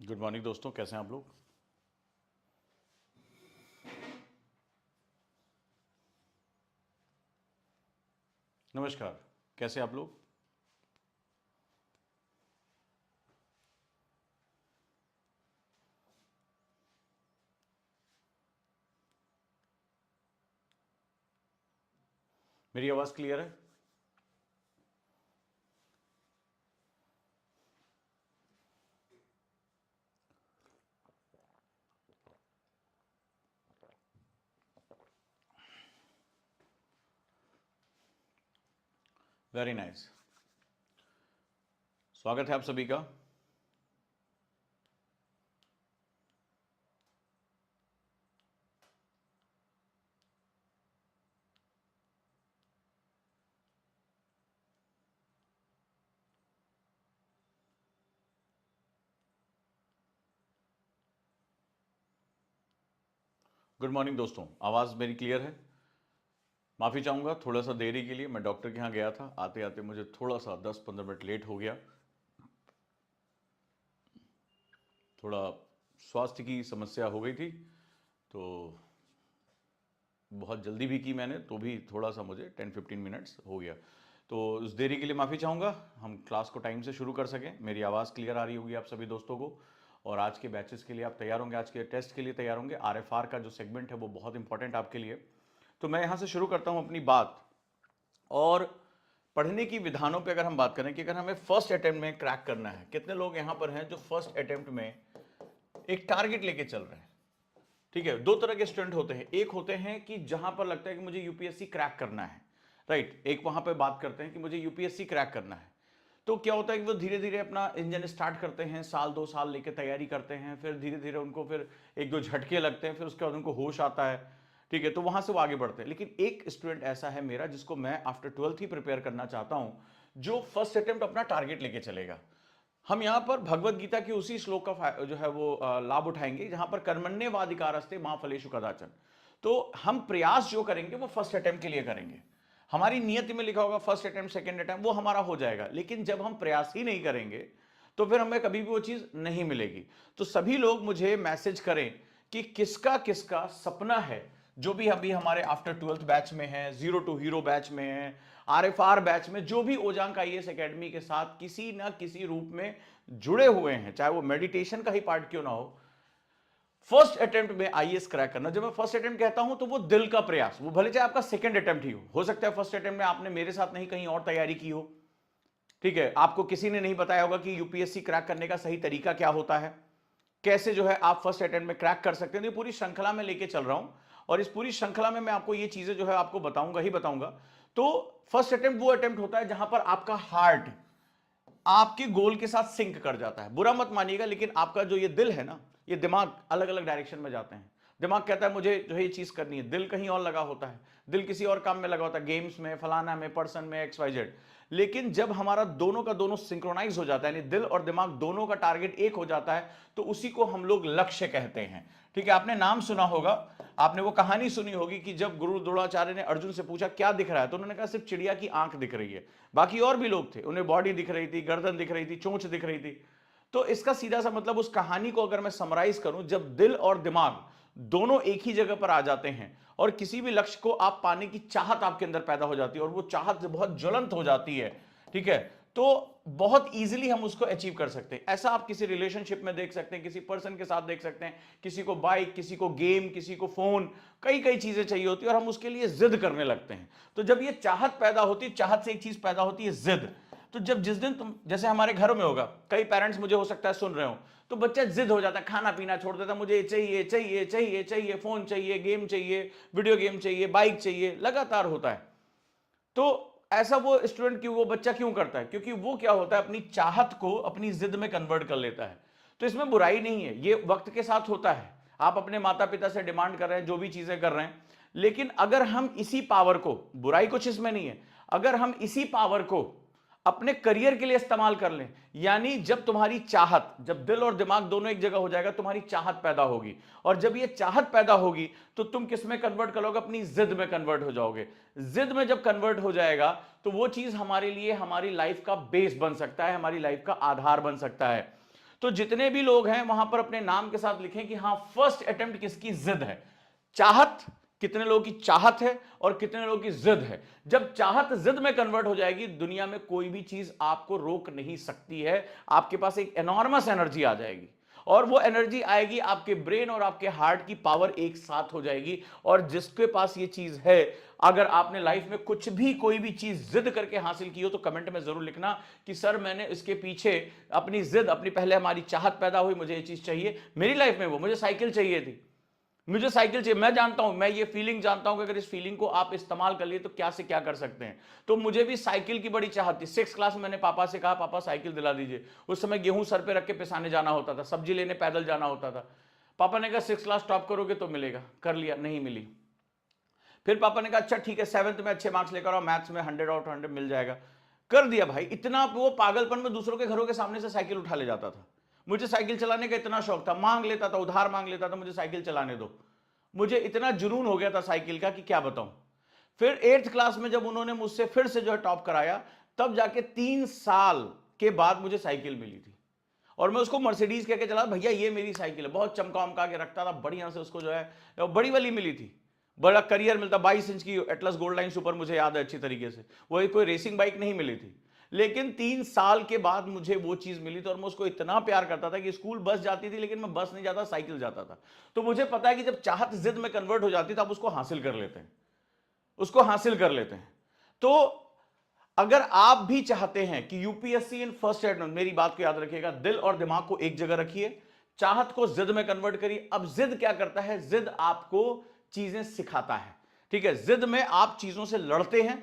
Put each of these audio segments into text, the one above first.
Good morning दोस्तों, कैसे हैं आप लोग। नमस्कार, कैसे हैं आप लोग। मेरी आवाज़ क्लियर है। Very nice. स्वागत है आप सभी का। गुड मॉर्निंग दोस्तों, आवाज़ मेरी क्लियर है। माफ़ी चाहूँगा थोड़ा सा देरी के लिए, मैं डॉक्टर के यहाँ गया था, आते आते मुझे थोड़ा सा 10-15 मिनट लेट हो गया। थोड़ा स्वास्थ्य की समस्या हो गई थी, तो बहुत जल्दी भी की मैंने, तो भी थोड़ा सा मुझे 10-15 मिनट्स हो गया। तो उस देरी के लिए माफ़ी चाहूँगा। हम क्लास को टाइम से शुरू कर सकें। मेरी आवाज़ क्लियर आ रही होगी आप सभी दोस्तों को, और आज के बैचेस के लिए आप तैयार होंगे, आज के टेस्ट के लिए तैयार होंगे। RFR का जो सेगमेंट है वो बहुत इंपॉर्टेंट आपके लिए। तो मैं यहाँ से शुरू करता हूँ अपनी बात। और पढ़ने की विधानों पे अगर हम बात करें कि अगर हमें फर्स्ट अटेम्प्ट में क्रैक करना है, कितने लोग यहाँ पर हैं जो फर्स्ट अटेम्प्ट में एक टारगेट लेके चल रहे हैं। ठीक है, दो तरह के स्टूडेंट होते हैं। एक होते हैं कि जहां पर लगता है कि मुझे यूपीएससी क्रैक करना है, राइट। एक वहां पे बात करते हैं कि मुझे यूपीएससी क्रैक करना है। तो क्या होता है कि वो धीरे धीरे अपना इंजन स्टार्ट करते हैं, साल 2 साल लेके तैयारी करते हैं, फिर धीरे धीरे उनको फिर एक दो झटके लगते हैं, फिर उसके बाद उनको होश आता है। ठीक है, तो वहां से वो आगे बढ़ते हैं। लेकिन एक स्टूडेंट ऐसा है मेरा जिसको मैं आफ्टर 12th ही प्रिपेयर करना चाहता हूं, जो फर्स्ट अटेम्प्ट अपना टारगेट लेके चलेगा। हम यहां पर भगवत गीता के उसी श्लोक का जो है वो लाभ उठाएंगे, जहां पर कर्मण्येवाधिकारस्ते मां फलेषु कदाचन। तो हम प्रयास जो करेंगे वो फर्स्ट अटेम्प्ट के लिए करेंगे। हमारी नियति में लिखा होगा फर्स्ट अटेम्प्ट सेकंड अटेम्प्ट, वो हमारा हो जाएगा। लेकिन जब हम प्रयास ही नहीं करेंगे तो फिर हमें कभी भी वो चीज नहीं मिलेगी। तो सभी लोग मुझे मैसेज करें कि किसका किसका सपना है, जो भी अभी हमारे आफ्टर 12th बैच में है, जीरो टू हीरो बैच में है, RFR बैच में, जो भी ओजांक IAS एकेडमी के साथ किसी ना किसी रूप में जुड़े हुए हैं, चाहे वो मेडिटेशन का ही पार्ट क्यों ना हो, फर्स्ट अटेम्प्ट में IAS क्रैक करना। जब मैं फर्स्ट अटेम्प्ट कहता हूं तो वो दिल का प्रयास, वो भले चाहे आपका सेकंड अटेम्प्ट ही हो सकता है फर्स्ट अटेम्प्ट में आपने मेरे साथ नहीं कहीं और तैयारी की हो। ठीक है, आपको किसी ने नहीं बताया होगा कि यूपीएससी क्रैक करने का सही तरीका क्या होता है, कैसे जो है आप फर्स्ट अटेम्प्ट में क्रैक कर सकते हैं। ये पूरी श्रृंखला में लेके चल रहा हूं, और इस पूरी श्रृंखला में मैं आपको ये चीजें जो है आपको बताऊंगा ही बताऊंगा। तो फर्स्ट अटेम्प्ट वो अटेम्प्ट होता है जहां पर आपका हार्ट आपके गोल के साथ सिंक कर जाता है। बुरा मत मानिएगा, लेकिन आपका जो ये दिल है ना, ये दिमाग अलग अलग डायरेक्शन में जाते हैं। दिमाग कहता है मुझे जो है ये चीज करनी है, दिल कहीं और लगा होता है, दिल किसी और काम में लगा होता है, गेम्स में, फलाना में, पर्सन में, XYZ। लेकिन जब हमारा दोनों का दोनों सिंक्रोनाइज हो जाता है, यानी दिल और दिमाग दोनों का टारगेट एक हो जाता है, तो उसी को हम लोग लक्ष्य कहते हैं। ठीक है, आपने नाम सुना होगा, आपने वो कहानी सुनी होगी कि जब गुरु द्रोणाचार्य ने अर्जुन से पूछा क्या दिख रहा है, तो उन्होंने कहा सिर्फ चिड़िया की आंख दिख रही है। बाकी और भी लोग थे, उन्हें बॉडी दिख रही थी, गर्दन दिख रही थी, चोंच दिख रही थी। तो इसका सीधा सा मतलब, उस कहानी को अगर मैं समराइज करूं, जब दिल और दिमाग दोनों एक ही जगह पर आ जाते हैं और किसी भी लक्ष्य को आप पाने की चाहत आपके अंदर पैदा हो जाती है, और वो चाहत बहुत ज्वलंत हो जाती है, ठीक है, तो बहुत इजीली हम उसको अचीव कर सकते हैं। ऐसा आप किसी रिलेशनशिप में देख सकते हैं, किसी पर्सन के साथ देख सकते हैं, किसी को बाइक, किसी को गेम, किसी को फोन, कई कई चीजें चाहिए होती है और हम उसके लिए जिद करने लगते हैं। तो जब ये चाहत पैदा होती है, चाहत से एक चीज पैदा होती है जिद। तो जब जिस दिन तुम, जैसे हमारे घरों में होगा, कई पेरेंट्स मुझे हो सकता है सुन रहे हो, तो बच्चा जिद हो जाता है, खाना पीना छोड़ देता है, मुझे ये चाहिए चाहिए चाहिए चाहिए, फोन चाहिए, गेम चाहिए, वीडियो गेम चाहिए, बाइक चाहिए, लगातार होता है। तो ऐसा वो स्टूडेंट क्यों, वो बच्चा क्यों करता है? क्योंकि वो क्या होता है, अपनी चाहत को अपनी जिद में कन्वर्ट कर लेता है। तो इसमें बुराई नहीं है, ये वक्त के साथ होता है। आप अपने माता पिता से डिमांड कर रहे हैं, जो भी चीजें कर रहे हैं, लेकिन अगर हम इसी पावर को, बुराई कुछ इसमें नहीं है, अगर हम इसी पावर को अपने करियर के लिए इस्तेमाल कर लें, यानी जब तुम्हारी चाहत, जब दिल और दिमाग दोनों एक जगह हो जाएगा, तुम्हारी चाहत पैदा होगी, और जब ये चाहत पैदा होगी तो तुम किस में कन्वर्ट करोगे? अपनी जिद में कन्वर्ट हो जाओगे। जिद में जब कन्वर्ट हो जाएगा तो वो चीज हमारे लिए हमारी लाइफ का बेस बन सकता है, हमारी लाइफ का आधार बन सकता है। तो जितने भी लोग हैं वहां पर अपने नाम के साथ लिखें कि हाँ फर्स्ट अटेम्प्ट किसकी जिद है। चाहत, कितने लोगों की चाहत है और कितने लोगों की जिद है। जब चाहत जिद में कन्वर्ट हो जाएगी, दुनिया में कोई भी चीज आपको रोक नहीं सकती है। आपके पास एक एनॉर्मस एनर्जी आ जाएगी और वो एनर्जी आएगी, आपके ब्रेन और आपके हार्ट की पावर एक साथ हो जाएगी। और जिसके पास ये चीज है, अगर आपने लाइफ में कुछ भी कोई भी चीज जिद करके हासिल की हो तो कमेंट में जरूर लिखना कि सर मैंने इसके पीछे अपनी जिद, अपनी पहले हमारी चाहत पैदा हुई, मुझे ये चीज चाहिए। मेरी लाइफ में वो मुझे साइकिल चाहिए थी, मुझे साइकिल चाहिए। मैं जानता हूं, मैं ये फीलिंग जानता हूं कि अगर इस फीलिंग को आप इस्तेमाल कर लिए तो क्या से क्या कर सकते हैं। तो मुझे भी साइकिल की बड़ी चाहत थी। 6 क्लास में मैंने पापा से कहा पापा साइकिल दिला दीजिए। उस समय गेहूं सर पे रख के पिसाने जाना होता था, सब्जी लेने पैदल जाना होता था। पापा ने कहा 6 क्लास टॉप करोगे तो मिलेगा। कर लिया, नहीं मिली। फिर पापा ने कहा अच्छा ठीक है 7th में अच्छे मार्क्स लेकर आओ, मैथ्स में 100 आउट 100 मिल जाएगा। कर दिया भाई। इतना वो पागलपन में दूसरों के घरों के सामने से साइकिल उठा ले जाता था। मुझे साइकिल चलाने का इतना शौक था, मांग लेता था, उधार मांग लेता था, मुझे साइकिल चलाने दो। मुझे इतना जुनून हो गया था साइकिल का कि क्या बताऊं। फिर 8th क्लास में जब उन्होंने मुझसे फिर से जो है टॉप कराया, तब जाके 3 साल के बाद मुझे साइकिल मिली थी। और मैं उसको मर्सिडीज कह के चला, भैया ये मेरी साइकिल है। बहुत चमका उमका के रखता था, बढ़िया से उसको जो है बड़ी वाली मिली थी। बड़ा करियर मिलता, 22 इंच की एटलस गोल्ड लाइन सुपर, मुझे याद है अच्छी तरीके से। वो कोई रेसिंग बाइक नहीं मिली थी, लेकिन 3 साल के बाद मुझे वो चीज मिली थी। और मैं उसको इतना प्यार करता था कि स्कूल बस जाती थी लेकिन मैं बस नहीं जाता, साइकिल जाता था। तो मुझे पता है कि जब चाहत जिद में कन्वर्ट हो जाती है तो आप उसको हासिल कर लेते हैं, उसको हासिल कर लेते हैं। तो अगर आप भी चाहते हैं कि यूपीएससी इन फर्स्ट अटेम्प्ट, मेरी बात को याद रखिएगा, दिल और दिमाग को एक जगह रखिए, चाहत को जिद में कन्वर्ट करिए। अब जिद क्या करता है? जिद आपको चीजें सिखाता है, ठीक है। जिद में आप चीजों से लड़ते हैं,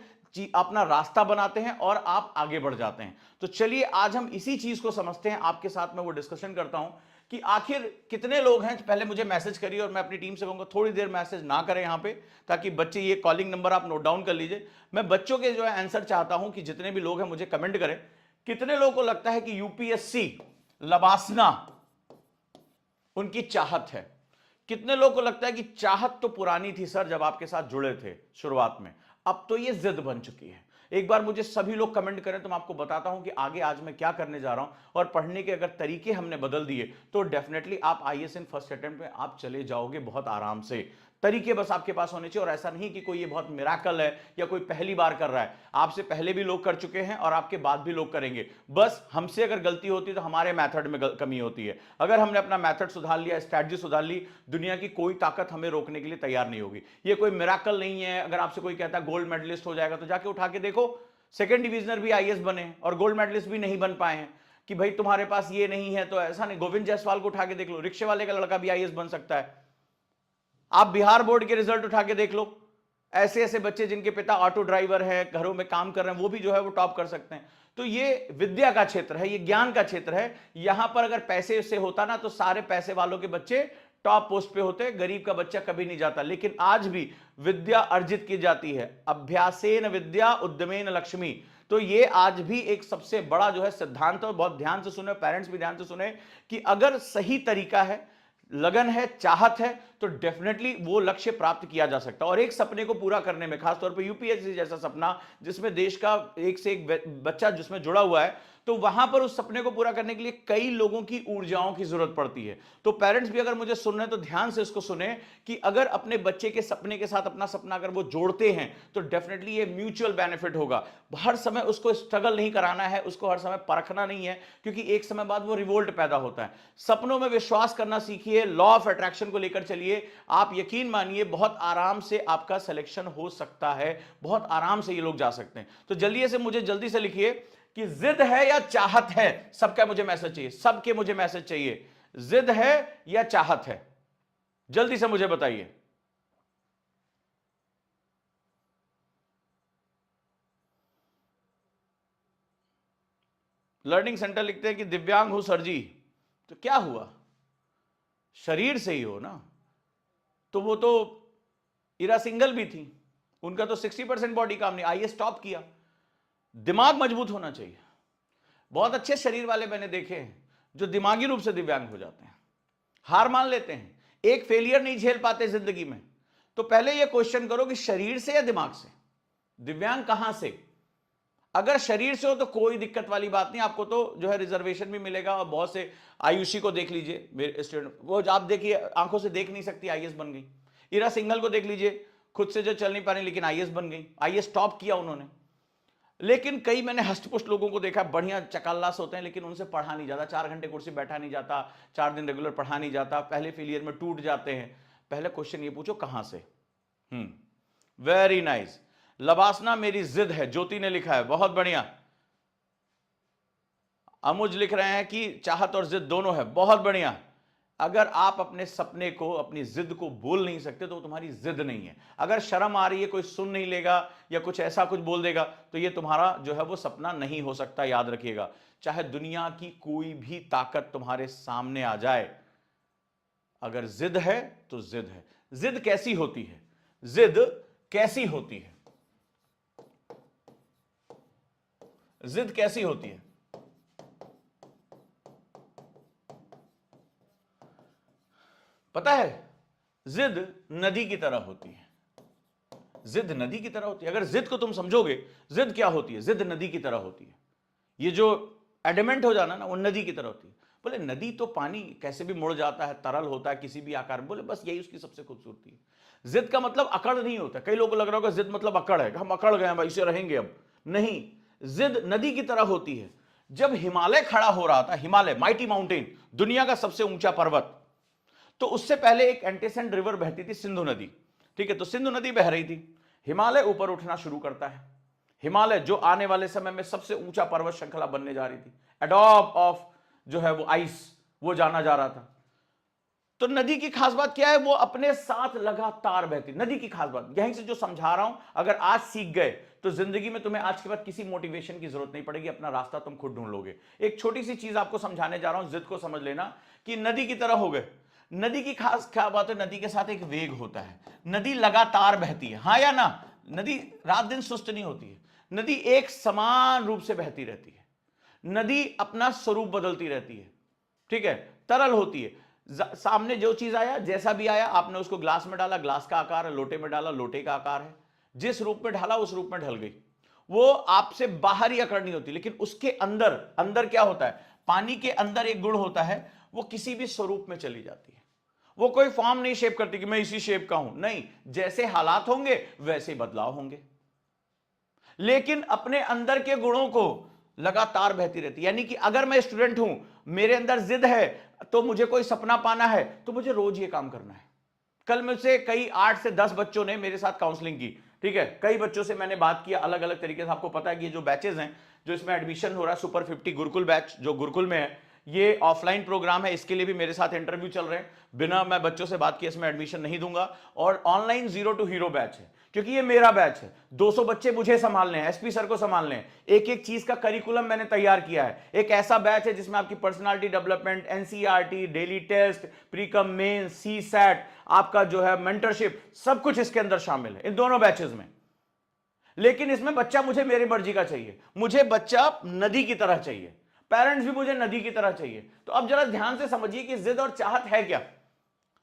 अपना रास्ता बनाते हैं और आप आगे बढ़ जाते हैं। तो चलिए आज हम इसी चीज को समझते हैं, आपके साथ में वो डिस्कशन करता हूं कि आखिर कितने लोग हैं। पहले मुझे मैसेज करिए और मैं अपनी टीम से कहूंगा थोड़ी देर मैसेज ना करें यहां पे, ताकि बच्चे, ये कॉलिंग नंबर आप नोट डाउन कर लीजिए। मैं बच्चों के जो है आंसर चाहता हूं कि जितने भी लोग हैं मुझे कमेंट करें, कितने लोगों को लगता है कि यूपीएससी लबासना उनकी चाहत है। कितने लोगों को लगता है कि चाहत तो पुरानी थी सर जब आपके साथ जुड़े थे शुरुआत में, अब तो ये जिद बन चुकी है। एक बार मुझे सभी लोग कमेंट करें तो मैं आपको बताता हूं कि आगे आज मैं क्या करने जा रहा हूं। और पढ़ने के अगर तरीके हमने बदल दिए तो डेफिनेटली आप आईएएस इन फर्स्ट अटेम्प्ट में आप चले जाओगे बहुत आराम से। तरीके बस आपके पास होने चाहिए। और ऐसा नहीं कि कोई ये बहुत मिराकल है या कोई पहली बार कर रहा है, आपसे पहले भी लोग कर चुके हैं और आपके बाद भी लोग करेंगे। बस हमसे अगर गलती होती है तो हमारे मेथड में कमी होती है। अगर हमने अपना मेथड सुधार लिया, स्ट्रैटेजी सुधार ली, दुनिया की कोई ताकत हमें रोकने के लिए तैयार नहीं होगी। ये कोई मिराकल नहीं है। अगर आपसे कोई कहता है गोल्ड मेडलिस्ट हो जाएगा, तो जाके उठा के देखो, सेकंड डिविजनर भी आईएएस बने और गोल्ड मेडलिस्ट भी नहीं बन पाए हैं। कि भाई तुम्हारे पास ये नहीं है तो ऐसा नहीं। गोविंद जायसवाल को उठा के देख लो, रिक्शे वाले का लड़का भी आईएएस बन सकता है। आप बिहार बोर्ड के रिजल्ट उठा के देख लो, ऐसे ऐसे बच्चे जिनके पिता ऑटो ड्राइवर हैं, घरों में काम कर रहे हैं, वो भी जो है वो टॉप कर सकते हैं। तो ये विद्या का क्षेत्र है, ये ज्ञान का क्षेत्र है। यहां पर अगर पैसे से होता ना तो सारे पैसे वालों के बच्चे टॉप पोस्ट पे होते, गरीब का बच्चा कभी नहीं जाता। लेकिन आज भी विद्या अर्जित की जाती है, अभ्यासेन विद्या उद्यमेन लक्ष्मी। तो ये आज भी एक सबसे बड़ा जो है सिद्धांत है। बहुत ध्यान से सुने, पेरेंट्स भी ध्यान से सुने कि अगर सही तरीका है, लगन है, चाहत है, तो डेफिनेटली वो लक्ष्य प्राप्त किया जा सकता है। और एक सपने को पूरा करने में, खासतौर पे यूपीएससी जैसा सपना जिसमें देश का एक से एक बच्चा जिसमें जुड़ा हुआ है, तो वहां पर उस सपने को पूरा करने के लिए कई लोगों की ऊर्जाओं की जरूरत पड़ती है। तो पेरेंट्स भी अगर मुझे सुन रहे हैं तो ध्यान से इसको सुने कि अगर अपने बच्चे के सपने के साथ अपना सपना अगर वो जोड़ते हैं तो डेफिनेटली ये म्यूचुअल बेनिफिट होगा। हर समय उसको स्ट्रगल नहीं कराना है, उसको हर समय परखना नहीं है, क्योंकि एक समय बाद वो रिवोल्ट पैदा होता है। सपनों में विश्वास करना सीखिए, लॉ ऑफ अट्रैक्शन को लेकर चलिए। आप यकीन मानिए बहुत आराम से आपका सिलेक्शन हो सकता है, बहुत आराम से ये लोग जा सकते हैं। तो जल्दी से मुझे जल्दी से लिखिए कि जिद है या चाहत है। सबका मुझे मैसेज चाहिए, सबके मुझे मैसेज चाहिए। जिद है या चाहत है, जल्दी से मुझे बताइए। लर्निंग सेंटर लिखते हैं कि दिव्यांग हो सर जी, तो क्या हुआ, शरीर से ही हो ना। तो वो तो इरा सिंगल भी थी, उनका तो 60% बॉडी काम नहीं, आईएएस टॉप किया। दिमाग मजबूत होना चाहिए। बहुत अच्छे शरीर वाले मैंने देखे हैं जो दिमागी रूप से दिव्यांग हो जाते हैं, हार मान लेते हैं, एक फेलियर नहीं झेल पाते जिंदगी में। तो पहले यह क्वेश्चन करो कि शरीर से या दिमाग से, दिव्यांग कहां से। अगर शरीर से हो तो कोई दिक्कत वाली बात नहीं, आपको तो जो है रिजर्वेशन भी मिलेगा। और बहुत से आयुषी को देख लीजिए, मेरे स्टूडेंट, वो आप देखिए आंखों से देख नहीं सकती, आईएएस बन गई। इरा सिंघल को देख लीजिए, खुद से जो चल नहीं पा रही लेकिन आईएएस बन गई, आईएएस टॉप किया उन्होंने। लेकिन कई मैंने हष्टपुष्ट लोगों को देखा, बढ़िया चकाल्लास होते हैं, लेकिन उनसे पढ़ा नहीं जाता, 4 घंटे कुर्सी बैठा नहीं जाता, 4 दिन रेगुलर पढ़ा नहीं जाता, पहले फेलियर में टूट जाते हैं। पहले क्वेश्चन ये पूछो कहां से। Very nice. लबासना मेरी जिद है, ज्योति ने लिखा है, बहुत बढ़िया। अमुज लिख रहे हैं कि चाहत और जिद दोनों है, बहुत बढ़िया। अगर आप अपने सपने को, अपनी जिद को बोल नहीं सकते तो तुम्हारी जिद नहीं है। अगर शर्म आ रही है, कोई सुन नहीं लेगा या कुछ ऐसा कुछ बोल देगा, तो ये तुम्हारा जो है वो सपना नहीं हो सकता, याद रखिएगा। चाहे दुनिया की कोई भी ताकत तुम्हारे सामने आ जाए, अगर जिद है तो जिद है। जिद कैसी होती है? जिद कैसी होती है? जिद कैसी होती है? पता है, जिद नदी की तरह होती है। जिद नदी की तरह होती है। अगर जिद को तुम समझोगे, जिद क्या होती है? जिद नदी की तरह होती है। ये जो एडमेंट हो जाना ना, वो नदी की तरह होती है। बोले नदी तो पानी कैसे भी मुड़ जाता है, तरल होता है किसी भी आकार में, बोले बस यही उसकी सबसे खूबसूरती है। जिद का मतलब अकड़ नहीं होता। कई लोगों को लग रहा होगा जिद मतलब अकड़ है, हम अकड़ गए हैं भाई, इसे रहेंगे अब नहीं। जिद नदी की तरह होती है। जब हिमालय खड़ा हो रहा था, हिमालय माइटी माउंटेन, दुनिया का सबसे ऊंचा पर्वत, तो उससे पहले एक एंटीसेंट रिवर बहती थी, सिंधु नदी। ठीक है, तो सिंधु नदी बह रही थी, हिमालय ऊपर उठना शुरू करता है। हिमालय जो आने वाले समय में सबसे ऊंचा पर्वत श्रृंखला बनने जा रही थी, एडॉब ऑफ जो है वो आइस, वो जाना जा रहा था। तो नदी की खास बात क्या है? वो अपने साथ लगातार बहती। नदी की खास बात यहीं से जो समझा रहा हूं, अगर आज सीख गए तो जिंदगी में तुम्हें आज के बाद किसी मोटिवेशन की जरूरत नहीं पड़ेगी, अपना रास्ता तुम खुद ढूंढ लोगे। एक छोटी सी चीज आपको समझाने जा रहा हूं, जिद को समझ लेना कि नदी की तरह हो गए। नदी की खास क्या बात है? नदी के साथ एक वेग होता है। नदी लगातार बहती है, हाँ या ना? नदी रात दिन सुस्त नहीं होती है। नदी एक समान रूप से बहती रहती है। नदी अपना स्वरूप बदलती रहती है। ठीक है, तरल होती है। सामने जो चीज आया, जैसा भी आया, आपने उसको ग्लास में डाला, ग्लास का आकार है, लोटे में डाला, लोटे का आकार है। जिस रूप में ढाला उस रूप में ढल गई। वो आपसे बाहर ही अकड़ नहीं होती, लेकिन उसके अंदर अंदर क्या होता है? पानी के अंदर एक गुण होता है, वो किसी भी स्वरूप में चली जाती है। वो कोई फॉर्म नहीं शेप करती कि मैं इसी शेप का हूं, नहीं, जैसे हालात होंगे वैसे बदलाव होंगे, लेकिन अपने अंदर के गुणों को लगातार बहती रहती है। यानी कि अगर मैं स्टूडेंट हूं, मेरे अंदर जिद है, तो मुझे कोई सपना पाना है, तो मुझे रोज ये काम करना है। कल मुझसे कई 8 से 10 बच्चों ने मेरे साथ काउंसलिंग की। ठीक है, कई बच्चों से मैंने बात किया अलग अलग तरीके से। आपको पता है कि ये जो बैचेस हैं, जो इसमें एडमिशन हो रहा है, सुपर 50 गुरुकुल बैच जो गुरुकुल में है, ये ऑफलाइन प्रोग्राम है, इसके लिए भी मेरे साथ इंटरव्यू चल रहे हैं। बिना मैं बच्चों से बात किए इसमें एडमिशन नहीं दूंगा। और ऑनलाइन 0 to हीरो बैच है, क्योंकि ये मेरा बैच है। 200 बच्चे मुझे संभालने हैं, एसपी सर को संभालने हैं। एक एक चीज का करिकुलम मैंने तैयार किया है। एक ऐसा बैच है जिसमें आपकी personality development, NCERT, daily test, pre cum, main, CSAT, आपका जो है मेंटरशिप, सब कुछ इसके अंदर शामिल है इन दोनों बैचेस में। लेकिन इसमें बच्चा मुझे मेरी मर्जी का चाहिए, मुझे बच्चा नदी की तरह चाहिए, पेरेंट्स भी मुझे नदी की तरह चाहिए। तो अब जरा ध्यान से समझिए कि जिद और चाहत है क्या।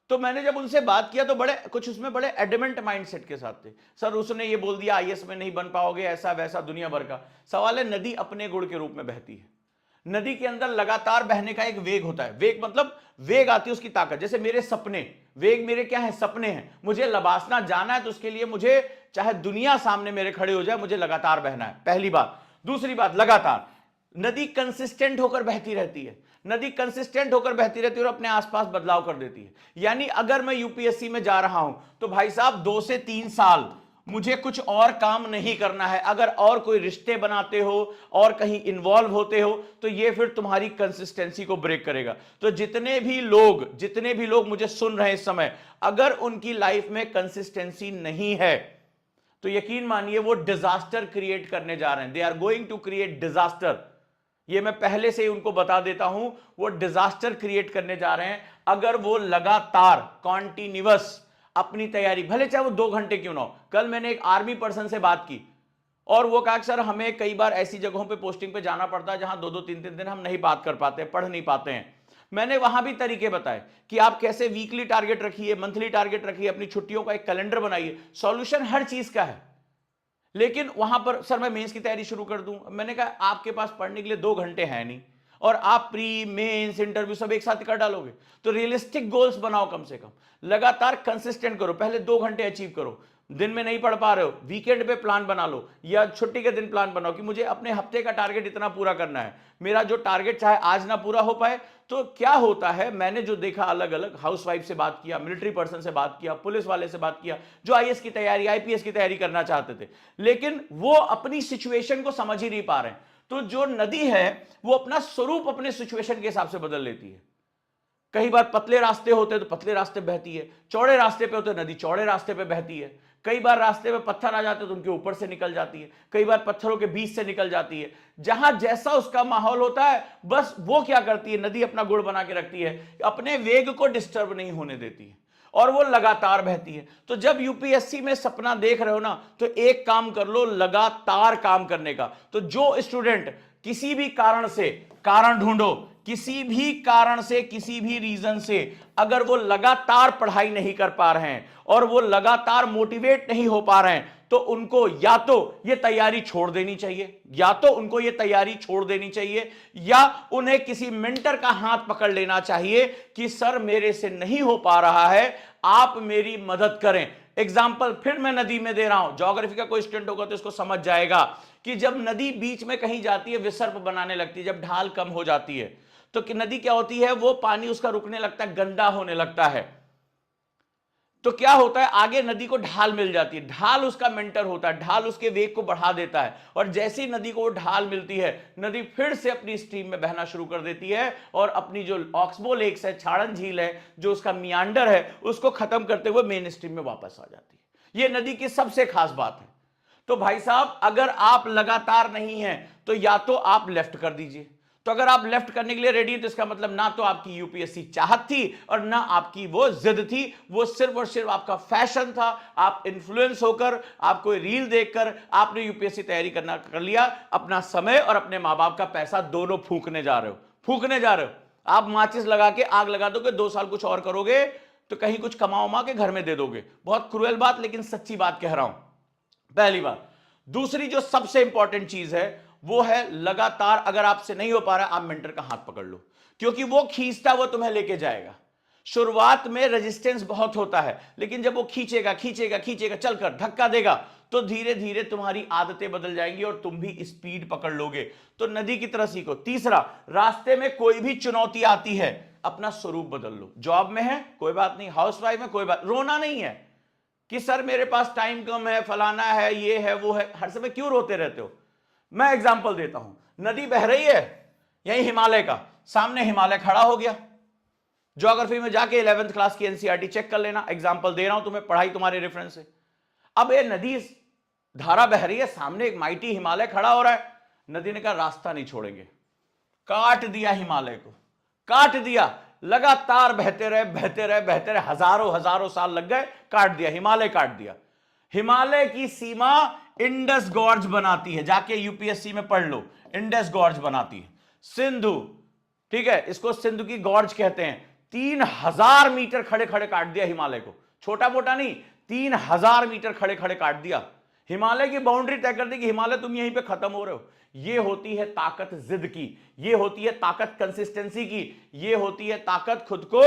तो मैंने जब उनसे बात किया तो बड़े कुछ उसमें बड़े एडमेंट माइंडसेट के साथ थे। सर उसने ये बोल दिया आईएएस में नहीं बन पाओगे, ऐसा वैसा दुनिया भर का। सवाल है, नदी अपने गुण के रूप में बहती है। नदी के अंदर लगातार बहने का एक वेग होता है। वेग मतलब वेग आती है उसकी ताकत। जैसे मेरे सपने, वेग मेरे क्या है? सपने हैं। मुझे लबासना जाना है तो उसके लिए मुझे चाहे दुनिया सामने मेरे खड़े हो जाए, मुझे लगातार बहना है, पहली बात। दूसरी बात, लगातार नदी कंसिस्टेंट होकर बहती रहती है। नदी कंसिस्टेंट होकर बहती रहती है और अपने आसपास बदलाव कर देती है। यानी अगर मैं यूपीएससी में जा रहा हूं तो भाई साहब 2 से 3 साल मुझे कुछ और काम नहीं करना है। अगर और कोई रिश्ते बनाते हो और कहीं इन्वॉल्व होते हो तो ये फिर तुम्हारी कंसिस्टेंसी को ब्रेक करेगा। तो जितने भी लोग मुझे सुन रहे हैं इस समय, अगर उनकी लाइफ में कंसिस्टेंसी नहीं है तो यकीन मानिए वो डिजास्टर क्रिएट करने जा रहे हैं। They are going to create disaster. ये मैं पहले से ही उनको बता देता हूं, वो डिजास्टर क्रिएट करने जा रहे हैं अगर वो लगातार कॉन्टिन्यूअस अपनी तैयारी, भले चाहे वो 2 घंटे क्यों ना हो। कल मैंने एक आर्मी पर्सन से बात की और वो कहा कि सर हमें कई बार ऐसी जगहों पे पोस्टिंग पे जाना पड़ता है जहां 2-2 3-3 दिन हम नहीं बात कर पाते, पढ़ नहीं पाते हैं। मैंने वहां भी तरीके बताए कि आप कैसे वीकली टारगेट रखिए, मंथली टारगेट रखिए, अपनी छुट्टियों का एक कैलेंडर बनाइए। सॉल्यूशन हर चीज का है। लेकिन वहां पर सर मैं मेंस की तैयारी शुरू कर दूं, मैंने कहा आपके पास पढ़ने के लिए 2 घंटे है नहीं और आप प्री मेंस इंटरव्यू सब एक साथ कर डालोगे। तो रियलिस्टिक गोल्स बनाओ, कम से कम लगातार कंसिस्टेंट करो, पहले 2 घंटे अचीव करो। दिन में नहीं पढ़ पा रहे हो, वीकेंड पे प्लान बना लो या छुट्टी के दिन प्लान बनाओ कि मुझे अपने हफ्ते का टारगेट इतना पूरा करना है। मेरा जो टारगेट चाहे आज ना पूरा हो पाए, तो क्या होता है, मैंने जो देखा, अलग अलग हाउसवाइफ से बात किया, मिलिट्री पर्सन से बात किया, पुलिस वाले से बात किया, जो आईएएस की तैयारी, आईपीएस की तैयारी करना चाहते थे, लेकिन वो अपनी सिचुएशन को समझ ही नहीं पा रहे। तो जो नदी है वो अपना स्वरूप अपने सिचुएशन के हिसाब से बदल लेती है। कई बार पतले रास्ते होते हैं तो पतले रास्ते बहती है, चौड़े रास्ते पे होते हैं नदी चौड़े रास्ते पे बहती है। कई बार रास्ते में पत्थर आ जाते हैं तो उनके ऊपर से निकल जाती है, कई बार पत्थरों के बीच से निकल जाती है। जहां जैसा उसका माहौल होता है, बस वो क्या करती है, नदी अपना गुड़ बना के रखती है, अपने वेग को डिस्टर्ब नहीं होने देती है और वो लगातार बहती है। तो जब यूपीएससी में सपना देख रहे हो ना, तो एक काम कर लो, लगातार काम करने का। तो जो स्टूडेंट किसी भी कारण से, कारण ढूंढो, किसी भी कारण से, किसी भी रीजन से अगर वो लगातार पढ़ाई नहीं कर पा रहे हैं और वो लगातार मोटिवेट नहीं हो पा रहे हैं, तो उनको या तो ये तैयारी छोड़ देनी चाहिए, या तो उनको ये तैयारी छोड़ देनी चाहिए, या उन्हें किसी मेंटर का हाथ पकड़ लेना चाहिए कि सर मेरे से नहीं हो पा रहा है, आप मेरी मदद करें। एग्जाम्पल फिर मैं नदी में दे रहा हूं, ज्योग्राफी का कोई स्टूडेंट होगा तो इसको समझ जाएगा कि जब नदी बीच में कहीं जाती है, विसर्प बनाने लगती है, जब ढाल कम हो जाती है, तो कि नदी क्या होती है, वो पानी उसका रुकने लगता है, गंदा होने लगता है। तो क्या होता है, आगे नदी को ढाल मिल जाती है, ढाल उसका मेंटर होता है, ढाल उसके वेग को बढ़ा देता है, और जैसे ही नदी को ढाल मिलती है, नदी फिर से अपनी स्ट्रीम में बहना शुरू कर देती है और अपनी जो ऑक्सबो लेक्स है, छाड़न झील है, जो उसका मियांडर है, उसको खत्म करते हुए मेन स्ट्रीम में वापस आ जाती है। यह नदी की सबसे खास बात है। तो भाई साहब, अगर आप लगातार नहीं हैं तो या तो आप लेफ्ट कर दीजिए। तो अगर आप लेफ्ट करने के लिए रेडी हैं तो इसका मतलब ना तो आपकी यूपीएससी चाहत थी और ना आपकी वो जिद थी, वो सिर्फ और सिर्फ आपका फैशन था। आप इन्फ्लुएंस होकर, आप कोई रील देखकर आपने यूपीएससी तैयारी करना कर लिया, अपना समय और अपने माँ बाप का पैसा दोनों फूकने जा रहे हो, फूकने जा रहे हो। आप माचिस लगा के आग लगा दोगे, 2 साल कुछ और करोगे तो कहीं कुछ कमा के घर में दे दोगे। बहुत क्रूएल बात, लेकिन सच्ची बात कह रहा हूं, पहली बात। दूसरी जो सबसे इंपॉर्टेंट चीज है वो है लगातार, अगर आपसे नहीं हो पा रहा, आप मेंटर का हाथ पकड़ लो, क्योंकि वो खींचता वो तुम्हें लेके जाएगा। शुरुआत में रेजिस्टेंस बहुत होता है, लेकिन जब वो खींचेगा खींचेगा खींचेगा, चलकर धक्का देगा, तो धीरे धीरे तुम्हारी आदतें बदल जाएंगी और तुम भी स्पीड पकड़ लोगे। तो नदी की तरह सीखो। तीसरा, रास्ते में कोई भी चुनौती आती है, अपना स्वरूप बदल लो। जॉब में है कोई बात नहीं, हाउसवाइफ में कोई बात, रोना नहीं है कि सर मेरे पास टाइम कम है, फलाना है, ये है, वो है। हर समय क्यों रोते रहते हो? मैं एग्जांपल देता हूं, नदी बह रही है यही हिमालय का, सामने हिमालय खड़ा हो गया। ज्योग्राफी में जाके 11th क्लास की एनसीईआरटी चेक कर लेना, एग्जांपल दे रहा हूं तुम्हें, पढ़ाई तुम्हारे रेफरेंस से। अब ये नदी धारा बह रही है, सामने एक माइटी हिमालय खड़ा हो रहा है। नदी ने कहा रास्ता नहीं छोड़ेंगे, काट दिया हिमालय को, काट दिया। लगातार बहते रहे बहते रहे बहते रहे, हजारों हजारों साल लग गए, काट दिया, हिमालय काट दिया। हिमालय की सीमा इंडस गॉर्ज बनाती है, जाके यूपीएससी में पढ़ लो, इंडस गॉर्ज बनाती है। सिंधु, ठीक है, इसको सिंधु की गॉर्ज कहते हैं। 3000 मीटर खड़े खड़े काट दिया हिमालय को, छोटा मोटा नहीं, 3000 मीटर खड़े खड़े काट दिया। हिमालय की बाउंड्री तय कर दी कि हिमालय तुम यहीं पे खत्म हो रहे हो। ये होती है ताकत जिद की, ये होती है ताकत कंसिस्टेंसी की, ये होती है ताकत खुद को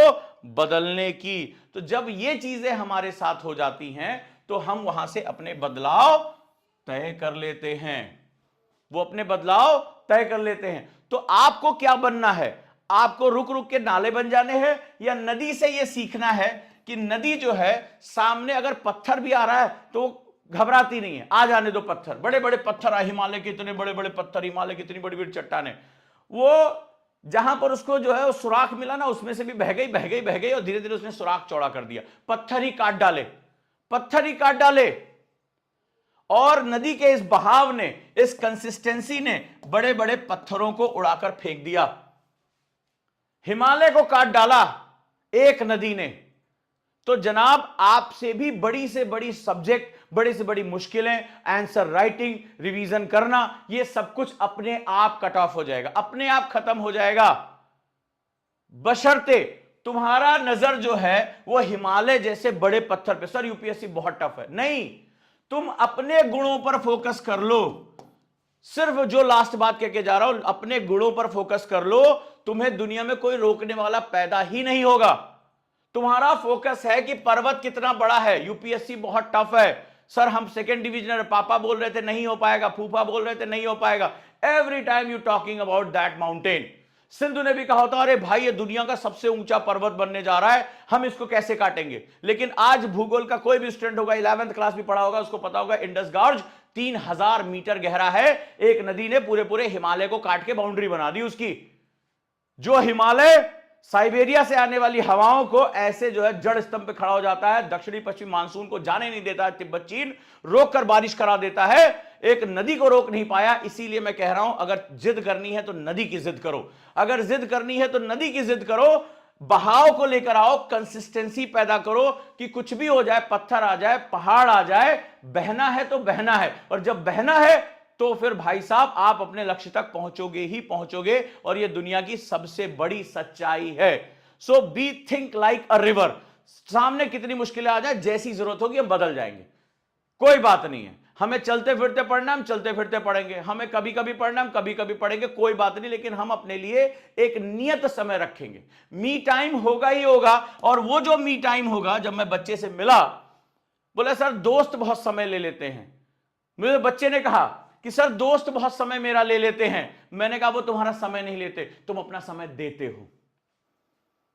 बदलने की। तो जब ये चीजें हमारे साथ हो जाती हैं तो हम वहां से अपने बदलाव तय कर लेते हैं, वो अपने बदलाव तय कर लेते हैं। तो आपको क्या बनना है? आपको रुक रुक के नाले बन जाने हैं, या नदी से ये सीखना है कि नदी जो है, सामने अगर पत्थर भी आ रहा है तो घबराती नहीं है, आ जाने दो पत्थर, बड़े बड़े पत्थर आ, हिमालय के इतने बड़े बड़े पत्थर, हिमालय की इतनी बड़ी बड़ी चट्टानें, वो जहां पर उसको जो है वो सुराख मिला ना, उसमें से भी बह गई बह गई बह गई, और धीरे धीरे उसने सुराख चौड़ा कर दिया, पत्थर ही काट डाले, पत्थर ही काट डाले। और नदी के इस बहाव ने, इस कंसिस्टेंसी ने बड़े बड़े पत्थरों को उड़ाकर फेंक दिया, हिमालय को काट डाला एक नदी ने। तो जनाब, आपसे भी बड़ी से बड़ी सब्जेक्ट, बड़ी से बड़ी मुश्किलें, आंसर राइटिंग, रिवीजन करना, यह सब कुछ अपने आप कट ऑफ हो जाएगा, अपने आप खत्म हो जाएगा, बशर्ते तुम्हारा नजर जो है वो हिमालय जैसे बड़े पत्थर पे। सर यूपीएससी बहुत टफ है, नहीं, तुम अपने गुणों पर फोकस कर लो। सिर्फ जो लास्ट बात कह के जा रहा हूं, अपने गुणों पर फोकस कर लो, तुम्हें दुनिया में कोई रोकने वाला पैदा ही नहीं होगा। तुम्हारा फोकस है कि पर्वत कितना बड़ा है, यूपीएससी बहुत टफ है, सर हम सेकंड डिविजनर, पापा बोल रहे थे नहीं हो पाएगा, फूफा बोल रहे थे नहीं हो पाएगा, every time you talking about that mountain. Sindhu ने भी कहा होता अरे भाई ये दुनिया का सबसे ऊंचा पर्वत बनने जा रहा है, हम इसको कैसे काटेंगे। लेकिन आज भूगोल का कोई भी स्टूडेंट होगा, 11th क्लास भी पढ़ा होगा, उसको पता होगा इंडस गॉर्ज 3000 मीटर गहरा है। एक नदी ने पूरे पूरे हिमालय को काट के बाउंड्री बना दी उसकी। जो हिमालय साइबेरिया से आने वाली हवाओं को ऐसे जो है जड़ स्तंभ पे खड़ा हो जाता है, दक्षिणी पश्चिमी मानसून को जाने नहीं देता है, तिब्बत चीन रोक कर बारिश करा देता है, एक नदी को रोक नहीं पाया। इसीलिए मैं कह रहा हूं अगर जिद करनी है तो नदी की जिद करो, अगर जिद करनी है तो नदी की जिद करो, बहाव को लेकर आओ, कंसिस्टेंसी पैदा करो कि कुछ भी हो जाए, पत्थर आ जाए, पहाड़ आ जाए, बहना है तो बहना है। और जब बहना है तो फिर भाई साहब आप अपने लक्ष्य तक पहुंचोगे ही पहुंचोगे, और यह दुनिया की सबसे बड़ी सच्चाई है। So be think like a river. सामने कितनी मुश्किलें आ जाए, जैसी जरूरत होगी हम बदल जाएंगे, कोई बात नहीं है। हमें चलते फिरते पढ़ना, हम चलते फिरते पढ़ेंगे, हमें कभी कभी पढ़ना, हम कभी कभी पढ़ेंगे, कोई बात नहीं। लेकिन हम अपने लिए एक नियत समय रखेंगे, मी टाइम होगा ही होगा। और वो जो मी टाइम होगा, जब मैं बच्चे से मिला, बोला सर दोस्त बहुत समय ले लेते हैं। मेरे बच्चे ने कहा कि सर दोस्त बहुत समय मेरा ले लेते हैं। मैंने कहा वो तुम्हारा समय नहीं लेते, तुम अपना समय देते हो,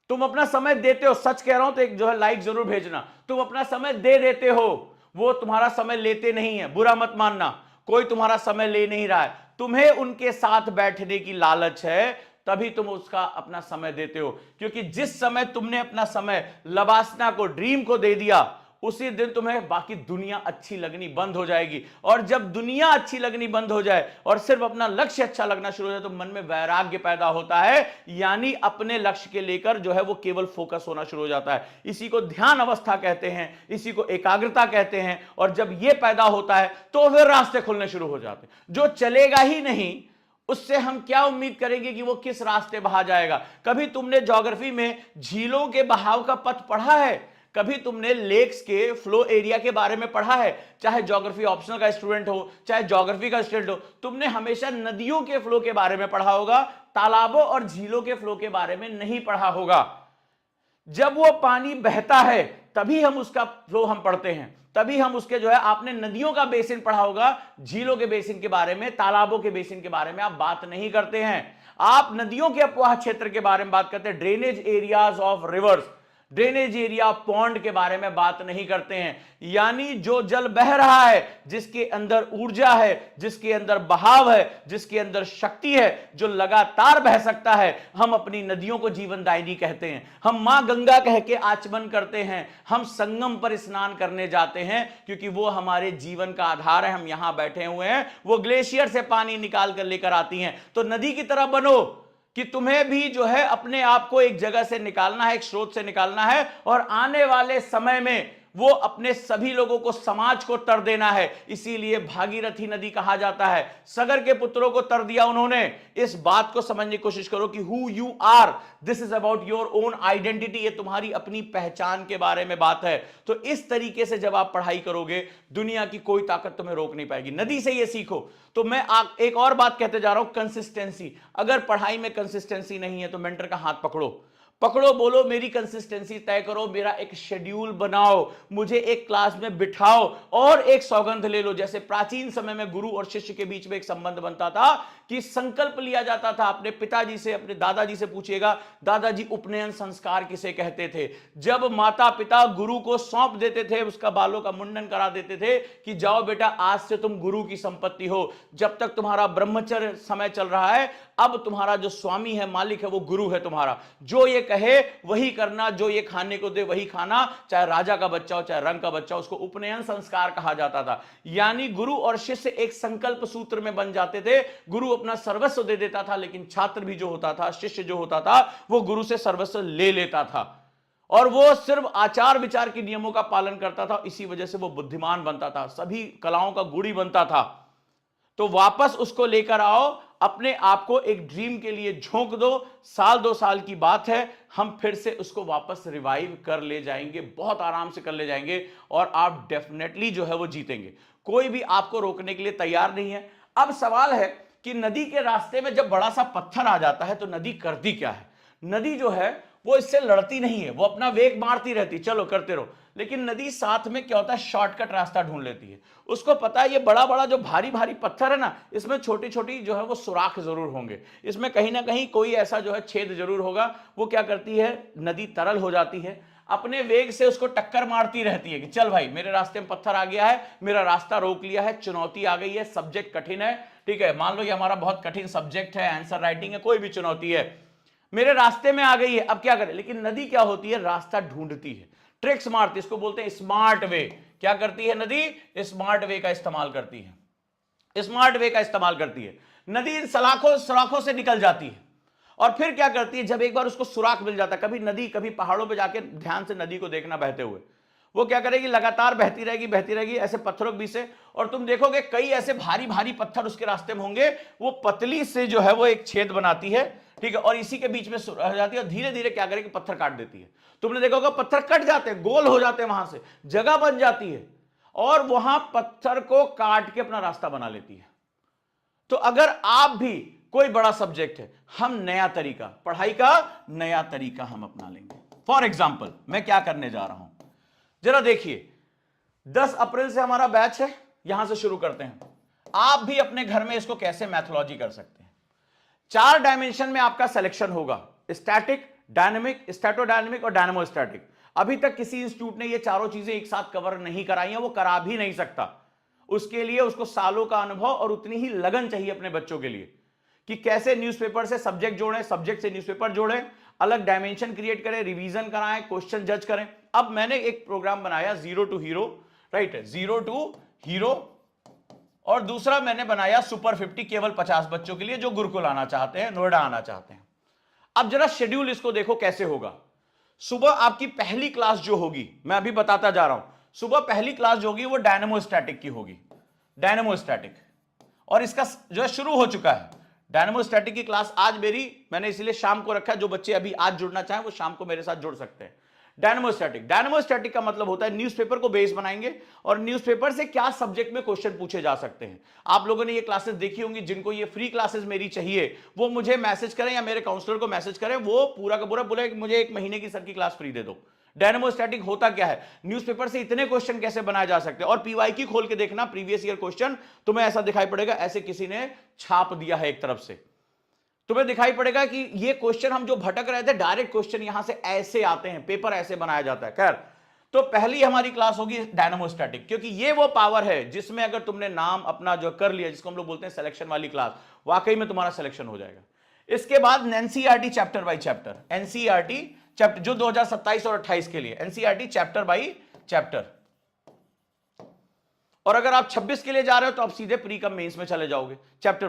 तुम अपना समय देते हो। सच कह रहा हूं तो एक जो है लाइक जरूर भेजना। तुम अपना समय दे देते हो, वो तुम्हारा समय लेते नहीं है। बुरा मत मानना, कोई तुम्हारा समय ले नहीं रहा है, तुम्हें उनके साथ बैठने की लालच है, तभी तुम उसका अपना समय देते हो। क्योंकि जिस समय तुमने अपना समय लबासना को, ड्रीम को दे दिया, उसी दिन तुम्हें बाकी दुनिया अच्छी लगनी बंद हो जाएगी। और जब दुनिया अच्छी लगनी बंद हो जाए और सिर्फ अपना लक्ष्य अच्छा लगना शुरू हो जाए, तो मन में वैराग्य पैदा होता है, यानी अपने लक्ष्य के लेकर जो है वो केवल फोकस होना शुरू हो जाता है। इसी को ध्यान अवस्था कहते हैं, इसी को एकाग्रता कहते हैं। और जब ये पैदा होता है तो फिर रास्ते खुलने शुरू हो जाते हैं। जो चलेगा ही नहीं, उससे हम क्या उम्मीद करेंगे कि वो किस रास्ते बहा जाएगा। कभी तुमने ज्योग्राफी में झीलों के बहाव का पथ पढ़ा है? कभी तुमने लेक्स के फ्लो एरिया के बारे में पढ़ा है? चाहे ज्योग्राफी ऑप्शनल का स्टूडेंट हो, चाहे ज्योग्राफी का स्टूडेंट हो, तुमने हमेशा नदियों के फ्लो के बारे में पढ़ा होगा, तालाबों और झीलों के फ्लो के बारे में नहीं पढ़ा होगा। जब वो पानी बहता है तभी हम उसका फ्लो हम पढ़ते हैं, तभी हम उसके जो है, आपने नदियों का बेसिन पढ़ा होगा, झीलों के बेसिन के बारे में, तालाबों के बेसिन के बारे में आप बात नहीं करते हैं। आप नदियों के अपवाह क्षेत्र के बारे में बात करते हैं, drainage areas of reverse, drainage area pond के बारे में बात नहीं करते हैं। यानी जो जल बह रहा है, जिसके अंदर ऊर्जा है, जिसके अंदर बहाव है, जिसके अंदर शक्ति है, जो लगातार बह सकता है, हम अपनी नदियों को जीवनदायिनी कहते हैं। हम मां गंगा कह के आचमन करते हैं, हम संगम पर स्नान करने जाते हैं, क्योंकि वो हमारे जीवन का आधार है। हम यहां बैठे हुए हैं, वो ग्लेशियर से पानी निकाल कर लेकर आती हैं। तो नदी की तरह बनो कि तुम्हें भी जो है अपने आप को एक जगह से निकालना है, एक स्रोत से निकालना है, और आने वाले समय में वो अपने सभी लोगों को, समाज को तर देना है। इसीलिए भागीरथी नदी कहा जाता है। सगर के पुत्रों को तर दिया उन्होंने। इस बात को समझने की कोशिश करो कि who you are, this is about your own identity. ये तुम्हारी अपनी पहचान के बारे में बात है। तो इस तरीके से जब आप पढ़ाई करोगे, दुनिया की कोई ताकत तुम्हें रोक नहीं पाएगी। नदी से ये सीखो। तो मैं एक और बात कहते जा रहा हूं, कंसिस्टेंसी। अगर पढ़ाई में कंसिस्टेंसी नहीं है तो मेंटर का हाथ पकड़ो, पकड़ो, बोलो मेरी कंसिस्टेंसी तय करो, मेरा एक शेड्यूल बनाओ, मुझे एक क्लास में बिठाओ, और एक सौगंध ले लो। जैसे प्राचीन समय में गुरु और शिष्य के बीच में एक संबंध बनता था कि संकल्प लिया जाता था। अपने पिताजी से, अपने दादाजी से पूछिएगा, दादाजी उपनयन संस्कार किसे कहते थे? जब माता पिता गुरु को सौंप देते थे, उसका बालों का मुंडन करा देते थे कि जाओ बेटा आज से तुम गुरु की संपत्ति हो, जब तक तुम्हारा ब्रह्मचर्य समय चल रहा है, अब तुम्हारा जो स्वामी है, मालिक है, वो गुरु है तुम्हारा। जो ये कहे वही करना, जो ये खाने को दे वही खाना, चाहे राजा का बच्चा हो चाहे रंग का बच्चा हो। उसको उपनयन संस्कार कहा जाता था। यानी गुरु और शिष्य एक संकल्प सूत्र में बन जाते थे। गुरु अपना सर्वस्व दे देता था, लेकिन छात्र भी जो होता था, शिष्य जो होता था, वो गुरु से सर्वस्व ले लेता था, और वो सिर्फ आचार विचार के नियमों का पालन करता था। इसी वजह से वो बुद्धिमान बनता था, सभी कलाओं का गुणी बनता था। तो वापस उसको लेकर आओ, अपने आप को एक ड्रीम के लिए झोंक दो। साल 2 साल की बात है, हम फिर से उसको वापस रिवाइव कर ले जाएंगे, बहुत आराम से कर ले जाएंगे और आप डेफिनेटली जो है वो जीतेंगे। कोई भी आपको रोकने के लिए तैयार नहीं है। अब सवाल है कि नदी के रास्ते में जब बड़ा सा पत्थर आ जाता है तो नदी करती क्या है? नदी जो है वो इससे लड़ती नहीं है, वो अपना वेग मारती रहती, चलो करते रहो। लेकिन नदी साथ में क्या होता है, शॉर्टकट रास्ता ढूंढ लेती है। उसको पता है ये बड़ा बड़ा जो भारी भारी पत्थर है ना, इसमें छोटी छोटी जो है वो सुराख जरूर होंगे, इसमें कहीं ना कहीं कोई ऐसा जो है छेद जरूर होगा। वो क्या करती है, नदी तरल हो जाती है, अपने वेग से उसको टक्कर मारती रहती है कि चल भाई मेरे रास्ते में पत्थर आ गया है, मेरा रास्ता रोक लिया है, चुनौती आ गई है, सब्जेक्ट कठिन है, ठीक है, मान लो ये हमारा बहुत कठिन सब्जेक्ट है, आंसर राइटिंग है, कोई भी चुनौती है मेरे रास्ते में आ गई है, अब क्या करें। लेकिन नदी क्या होती है, रास्ता ढूंढती है, ट्रिक्स मारती है, इसको बोलते हैं स्मार्ट वे। क्या करती है नदी, स्मार्ट वे का इस्तेमाल करती है, स्मार्ट वे का इस्तेमाल करती है। नदी इन सुराखों से निकल जाती है और फिर क्या करती है, जब एक बार उसको सुराख मिल जाता है, कभी नदी कभी पहाड़ों पे जाके ध्यान से नदी को देखना बहते हुए, वो क्या करेगी, लगातार बहती रहेगी ऐसे पत्थरों के बीच से, और तुम देखोगे कई ऐसे भारी भारी पत्थर उसके रास्ते में होंगे, वो पतली से जो है वो एक छेद बनाती है, ठीक है, और इसी के बीच में रह जाती है और धीरे धीरे क्या करेगी, पत्थर काट देती है। तुमने देखा होगा पत्थर कट जाते हैं, गोल हो जाते हैं, वहां से जगह बन जाती है और वहां पत्थर को काट के अपना रास्ता बना लेती है। तो अगर आप भी कोई बड़ा सब्जेक्ट है, हम नया तरीका, पढ़ाई का नया तरीका हम अपना लेंगे। फॉर एग्जाम्पल मैं क्या करने जा रहा हूं, जरा देखिए, 10 अप्रैल से हमारा बैच है, यहां से शुरू करते हैं। आप भी अपने घर में इसको कैसे मैथोलॉजी कर सकते हैं। 4 डायमेंशन में आपका सिलेक्शन होगा, स्टैटिक, डायनेमिक, स्टैटोडायनेमिक और डायनेमोस्टैटिक। अभी तक किसी इंस्टीट्यूट ने ये चारों चीजें एक साथ कवर नहीं कराई हैं, वो करा भी नहीं सकता। उसके लिए उसको सालों का अनुभव और उतनी ही लगन चाहिए अपने बच्चों के लिए कि कैसे न्यूज़पेपर से सब्जेक्ट जोड़ें, सब्जेक्ट से न्यूज़पेपर जोड़ें, अलग डायमेंशन क्रिएट करें, रिवीजन कराएं, क्वेश्चन जज करें। अब मैंने एक प्रोग्राम बनाया zero to hero, right, zero to hero, और दूसरा मैंने बनाया सुपर 50, केवल 50 बच्चों के लिए जो गुरुकुल आना चाहते हैं, नोएडा आना चाहते हैं। अब जरा शेड्यूल इसको देखो कैसे होगा। सुबह आपकी पहली क्लास जो होगी, मैं अभी बताता जा रहा हूं, सुबह पहली क्लास जो होगी वो डायनेमोस्टैटिक की होगी, डायनेमोस्टैटिक, और इसका जो है शुरू हो चुका है। डायनेमोस्टैटिक की क्लास आज मैंने इसलिए शाम को रखा है, जो बच्चे अभी आज जुड़ना चाहें वो शाम को मेरे साथ जुड़ सकते हैं। डायनेमोस्टैटिक का मतलब होता है न्यूज़पेपर को बेस बनाएंगे और न्यूज़पेपर से क्या सब्जेक्ट में क्वेश्चन पूछे जा सकते हैं। आप लोगों ने ये क्लासेस देखी होंगी, जिनको ये फ्री क्लासेस मेरी चाहिए वो मुझे मैसेज करें या मेरे काउंसलर को मैसेज करें, वो पूरा का पूरा बोले मुझे 1 महीने की सर की क्लास फ्री दे दो। डायनेमोस्टैटिक होता क्या है, न्यूज़पेपर से इतने क्वेश्चन कैसे बनाए जा सकते हैं, और पीवाईक्यू खोल के देखना, प्रीवियस ईयर क्वेश्चन तुम्हें ऐसा दिखाई पड़ेगा, ऐसे किसी ने छाप दिया है एक तरफ से, तुम्हें दिखाई पड़ेगा कि ये क्वेश्चन हम जो भटक रहे थे, डायरेक्ट क्वेश्चन यहां से ऐसे आते हैं, पेपर ऐसे बनाया जाता है। खैर, तो पहली हमारी क्लास होगी डायनेमोस्टैटिक, क्योंकि ये वो पावर है जिसमें अगर तुमने नाम अपना जो कर लिया, जिसको हम लोग बोलते हैं सिलेक्शन वाली क्लास, वाकई में तुम्हारा सिलेक्शन हो जाएगा। इसके बाद NCERT chapter by chapter, NCERT chapter जो 2027 और 28 के लिए, एनसीईआरटी चैप्टर बाय चैप्टर। और अगर आप 26 के लिए जा रहे हो तो आप सीधे प्री कम मेंस में चले जाओगे, चैप्टर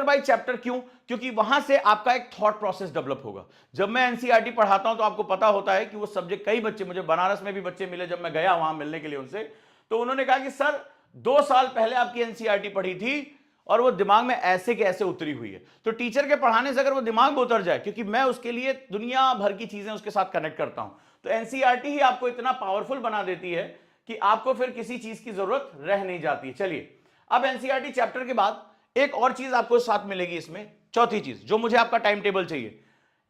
बाय चैप्टर। क्यों? क्योंकि वहां से आपका एक थॉट प्रोसेस डेवलप होगा। जब मैं एनसीईआरटी पढ़ाता हूं तो आपको पता होता है कि वो सब्जेक्ट, कई बच्चे, मुझे बनारस में भी बच्चे मिले जब मैं गया वहां मिलने के लिए उनसे, तो उन्होंने कहा कि सर 2 साल पहले आपकी एनसीईआरटी पढ़ी थी और वो दिमाग में ऐसे के ऐसे उतरी हुई है। तो टीचर के पढ़ाने से अगर वो दिमाग में उतर जाए, क्योंकि मैं उसके लिए दुनिया भर की चीजें उसके साथ कनेक्ट करता हूं, तो एनसीईआरटी ही आपको इतना पावरफुल बना देती है कि आपको फिर किसी चीज की जरूरत रह नहीं जाती है। चलिए, अब एनसीईआरटी चैप्टर के बाद एक और चीज आपको साथ मिलेगी इसमें, चौथी चीज जो मुझे आपका टाइम टेबल चाहिए,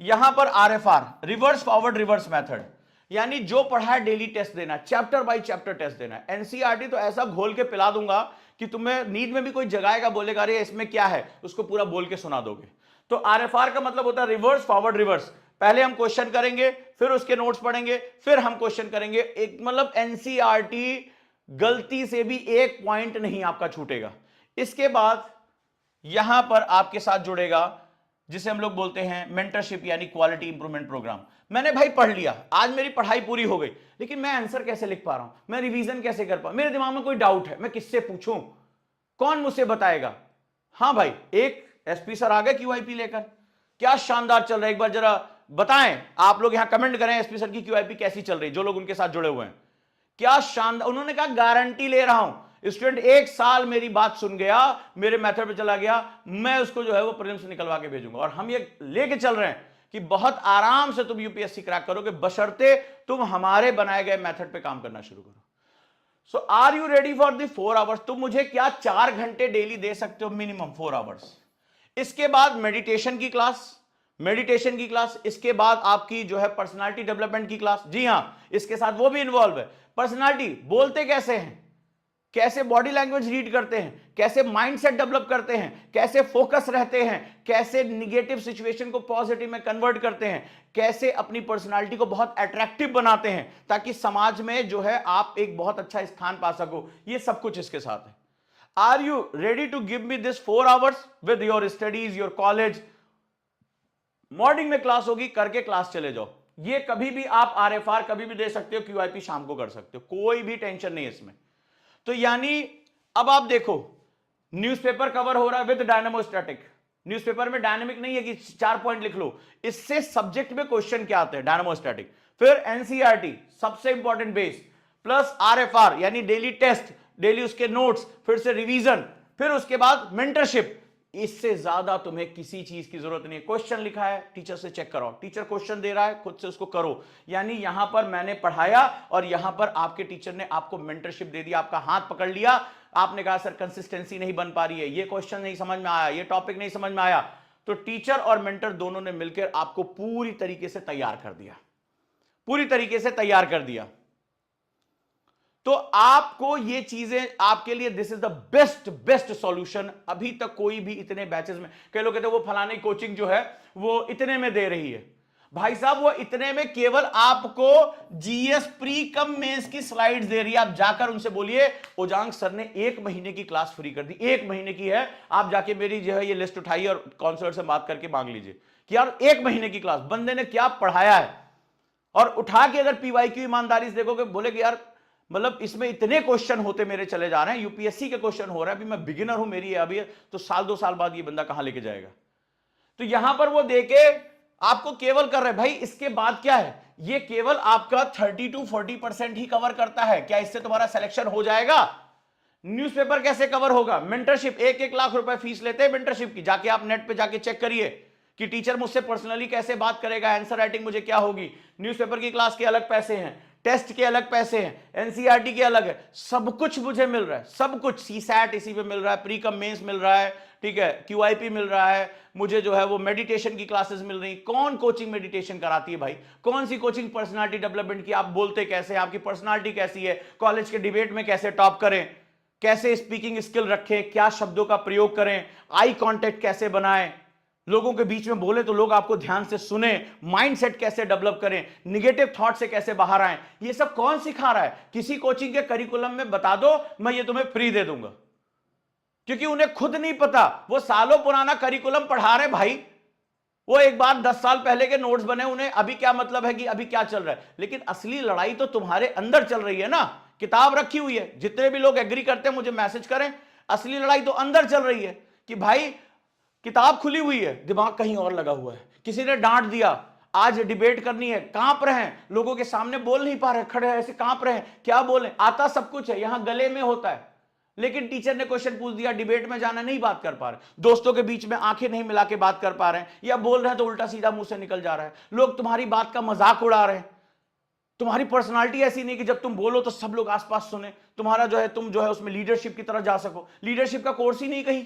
यहां पर आरएफआर, रिवर्स फॉरवर्ड रिवर्स मेथड, यानी जो पढ़ा है डेली टेस्ट देना, चैप्टर बाय चैप्टर टेस्ट देना। एनसीईआरटी तो ऐसा घोल के पिला दूंगा कि तुम्हें नींद में भी कोई जगाएगा, बोलेगा अरे इसमें क्या है, उसको पूरा बोल के सुना दोगे। तो आरएफआर का मतलब होता है रिवर्स फॉरवर्ड रिवर्स। पहले हम क्वेश्चन करेंगे, फिर उसके नोट्स पढ़ेंगे, फिर हम क्वेश्चन करेंगे। एक मतलब एनसीईआरटी गलती से भी एक पॉइंट नहीं आपका छूटेगा। इसके बाद यहां पर आपके साथ जुड़ेगा जिसे हम लोग बोलते हैं मेंटरशिप, यानी क्वालिटी इंप्रूवमेंट प्रोग्राम। मैंने भाई पढ़ लिया, आज मेरी पढ़ाई पूरी हो गई, लेकिन मैं आंसर कैसे लिख पा रहा हूं, मैं रिवीजन कैसे कर पा, मेरे दिमाग में कोई डाउट है, मैं किससे पूछूं, कौन मुझसे बताएगा। हाँ भाई, एक एसपी सर आ गए क्यूआईपी लेकर, क्या शानदार चल रहा है, एक बार जरा बताएं, आप लोग यहां कमेंट करें एसपी सर की क्यूआईपी कैसी चल रही, जो लोग उनके साथ जुड़े हुए हैं। क्या शानदार, उन्होंने कहा गारंटी ले रहा हूं स्टूडेंट 1 साल मेरी बात सुन गया, मेरे मेथड पे चला गया, मैं उसको जो है वो प्रीलिम्स निकलवा के भेजूंगा। और हम ये लेके चल रहे हैं कि बहुत आराम से तुम यूपीएससी क्रैक करोगे, बशर्ते तुम हमारे बनाए गए मेथड पे काम करना शुरू करो। So are you ready for the 4 hours? तुम मुझे क्या 4 घंटे डेली दे सकते हो? Minimum 4 hours. इसके बाद मेडिटेशन की क्लास, इसके बाद आपकी जो है पर्सनालिटी डेवलपमेंट की क्लास। जी हां, इसके साथ वो भी इन्वॉल्व है। पर्सनालिटी, बोलते कैसे हैं, कैसे बॉडी लैंग्वेज रीड करते हैं, कैसे माइंडसेट डेवलप करते हैं, कैसे फोकस रहते हैं, कैसे निगेटिव सिचुएशन को पॉजिटिव में कन्वर्ट करते हैं, कैसे अपनी पर्सनालिटी को बहुत अट्रैक्टिव बनाते हैं ताकि समाज में जो है आप एक बहुत अच्छा स्थान पा सको, ये सब कुछ इसके साथ है। Are you ready to give me this 4 hours with your studies, your college? Morning में क्लास होगी, करके क्लास चले जाओ। ये कभी भी आप आरएफआर कभी भी दे सकते हो, क्यूआईपी शाम को कर सकते हो, कोई भी टेंशन नहीं है इसमें। तो यानी अब आप देखो, न्यूज़पेपर कवर हो रहा है विद डायनामोस्टैटिक। न्यूज़पेपर में डायनामिक नहीं है कि 4 पॉइंट लिख लो, इससे सब्जेक्ट में क्वेश्चन क्या आते हैं, डायनामोस्टैटिक। फिर एनसीईआरटी सबसे इंपॉर्टेंट बेस, प्लस आरएफआर यानी डेली टेस्ट, डेली उसके नोट्स, फिर से रिवीजन, फिर उसके बाद मेंटरशिप। इससे ज्यादा तुम्हें किसी चीज की जरूरत नहीं है। क्वेश्चन लिखा है, टीचर से चेक कराओ, टीचर क्वेश्चन दे रहा है, खुद से उसको करो। यानी यहां पर मैंने पढ़ाया और यहां पर आपके टीचर ने आपको मेंटरशिप दे दिया, आपका हाथ पकड़ लिया, आपने कहा सर कंसिस्टेंसी नहीं बन पा रही है, ये क्वेश्चन नहीं समझ में आया, ये टॉपिक नहीं समझ में आया, तो टीचर और मेंटर दोनों ने मिलकर आपको पूरी तरीके से तैयार कर दिया, पूरी तरीके से तैयार कर दिया। तो आपको ये चीजें आपके लिए, this is the best solution. अभी तक कोई भी इतने बैचेस में, कई लोग कहते हैं वो फलाने कोचिंग जो है वो इतने में दे रही है। भाई साहब वो इतने में केवल आपको जीएस प्री कम मेंस की स्लाइड्स दे रही है। आप जाकर उनसे बोलिए ओजांग सर ने 1 महीने की क्लास फ्री कर दी, 1 महीने की है, आप जाके मेरी जो है ये लिस्ट उठाइए और काउंसलर से बात करके मांग लीजिए कि यार 1 महीने की क्लास बंदे ने क्या पढ़ाया है। और उठा के अगर पीवाईक्यू ईमानदारी से देखोगे, बोले कि यार मतलब इसमें इतने क्वेश्चन होते मेरे चले जा रहे हैं, यूपीएससी के क्वेश्चन हो रहा है, अभी मैं बिगिनर हूं, मेरी है अभी, तो साल 2 साल बाद ये बंदा कहां लेके जाएगा। तो यहां पर वो देके आपको केवल कर रहे हैं भाई, इसके बाद क्या है, ये केवल आपका 30 to 40% ही कवर करता है। क्या इससे तुम्हारा सिलेक्शन हो जाएगा? न्यूज़पेपर कैसे कवर होगा? मेंटरशिप, 1-1 लाख रुपए फीस लेते हैं मेंटरशिप की, जाके आप नेट पे जाके चेक करिए कि टीचर मुझसे पर्सनली कैसे बात करेगा, आंसर राइटिंग मुझे क्या होगी। न्यूज़पेपर की क्लास के अलग पैसे हैं, टेस्ट के अलग पैसे हैं, एनसीईआरटी के अलग है, सब कुछ मुझे मिल रहा है, सब कुछ। सीसैट इसी पे मिल रहा है, प्री कम मेंस मिल रहा है, ठीक है, क्यूआईपी मिल रहा है, मुझे जो है वो मेडिटेशन की क्लासेस मिल रही। कौन कोचिंग मेडिटेशन कराती है भाई? कौन सी कोचिंग पर्सनालिटी डेवलपमेंट की? आप बोलते कैसे, आपकी पर्सनालिटी कैसी है, कॉलेज के डिबेट में कैसे टॉप करें, कैसे स्पीकिंग स्किल रखें, क्या शब्दों का प्रयोग करें, आई कॉन्टेक्ट कैसे बनाएं, लोगों के बीच में बोले तो लोग आपको ध्यान से सुने, माइंडसेट कैसे डेवलप करें, निगेटिव थॉट से कैसे बाहर आए, ये सब कौन सिखा रहा है? किसी कोचिंग के करिकुलम में बता दो, मैं ये तुम्हें फ्री दे दूंगा, क्योंकि उन्हें खुद नहीं पता, वो सालों पुराना करिकुलम पढ़ा रहे भाई। वो एक बार 10 साल पहले के नोट्स बने, उन्हें अभी क्या मतलब है कि अभी क्या चल रहा है। लेकिन असली लड़ाई तो तुम्हारे अंदर चल रही है ना, किताब रखी हुई है। जितने भी लोग एग्री करते हैं मुझे मैसेज करें, असली लड़ाई तो अंदर चल रही है कि भाई किताब खुली हुई है, दिमाग कहीं और लगा हुआ है। किसी ने डांट दिया, आज डिबेट करनी है, कांप रहे हैं, लोगों के सामने बोल नहीं पा रहे, खड़े ऐसे कांप रहे हैं, क्या बोले, आता सब कुछ है, यहां गले में होता है, लेकिन टीचर ने क्वेश्चन पूछ दिया, डिबेट में जाना, नहीं बात कर पा रहे, दोस्तों के बीच में आंखें नहीं मिला के बात कर पा रहे हैं, या बोल रहे हैं तो उल्टा सीधा मुंह से निकल जा रहा है, लोग तुम्हारी बात का मजाक उड़ा रहे हैं। तुम्हारी पर्सनालिटी ऐसी नहीं कि जब तुम बोलो तो सब लोग आसपास सुने, तुम्हारा जो है तुम जो है उसमें लीडरशिप की तरह जा सको। लीडरशिप का कोर्स ही नहीं, कहीं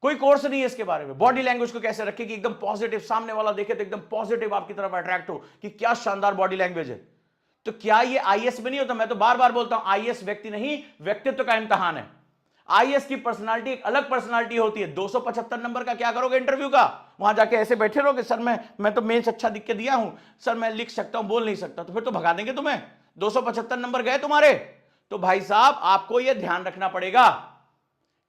कोई कोर्स नहीं है इसके बारे में। बॉडी लैंग्वेज को कैसे रखे कि एकदम पॉजिटिव, सामने वाला देखे तो एकदम पॉजिटिव आपकी तरफ अट्रैक्ट हो कि क्या शानदार बॉडी लैंग्वेज है। तो क्या ये आईएएस में नहीं होता? मैं तो बार बार बोलता हूं, आईएएस व्यक्ति नहीं, व्यक्तित्व का इम्तिहान है। आईएएस की पर्सनालिटी एक अलग पर्सनालिटी होती है। 275 नंबर का क्या करोगे इंटरव्यू का? वहां जाके ऐसे बैठे रहोगे, सर मैं तो मेंस अच्छा लिख के दिया हूं, सर मैं लिख सकता हूं, बोल नहीं सकता, तो फिर तो भगा देंगे तुम्हें। 275 नंबर गए तुम्हारे। तो भाई साहब आपको यह ध्यान रखना पड़ेगा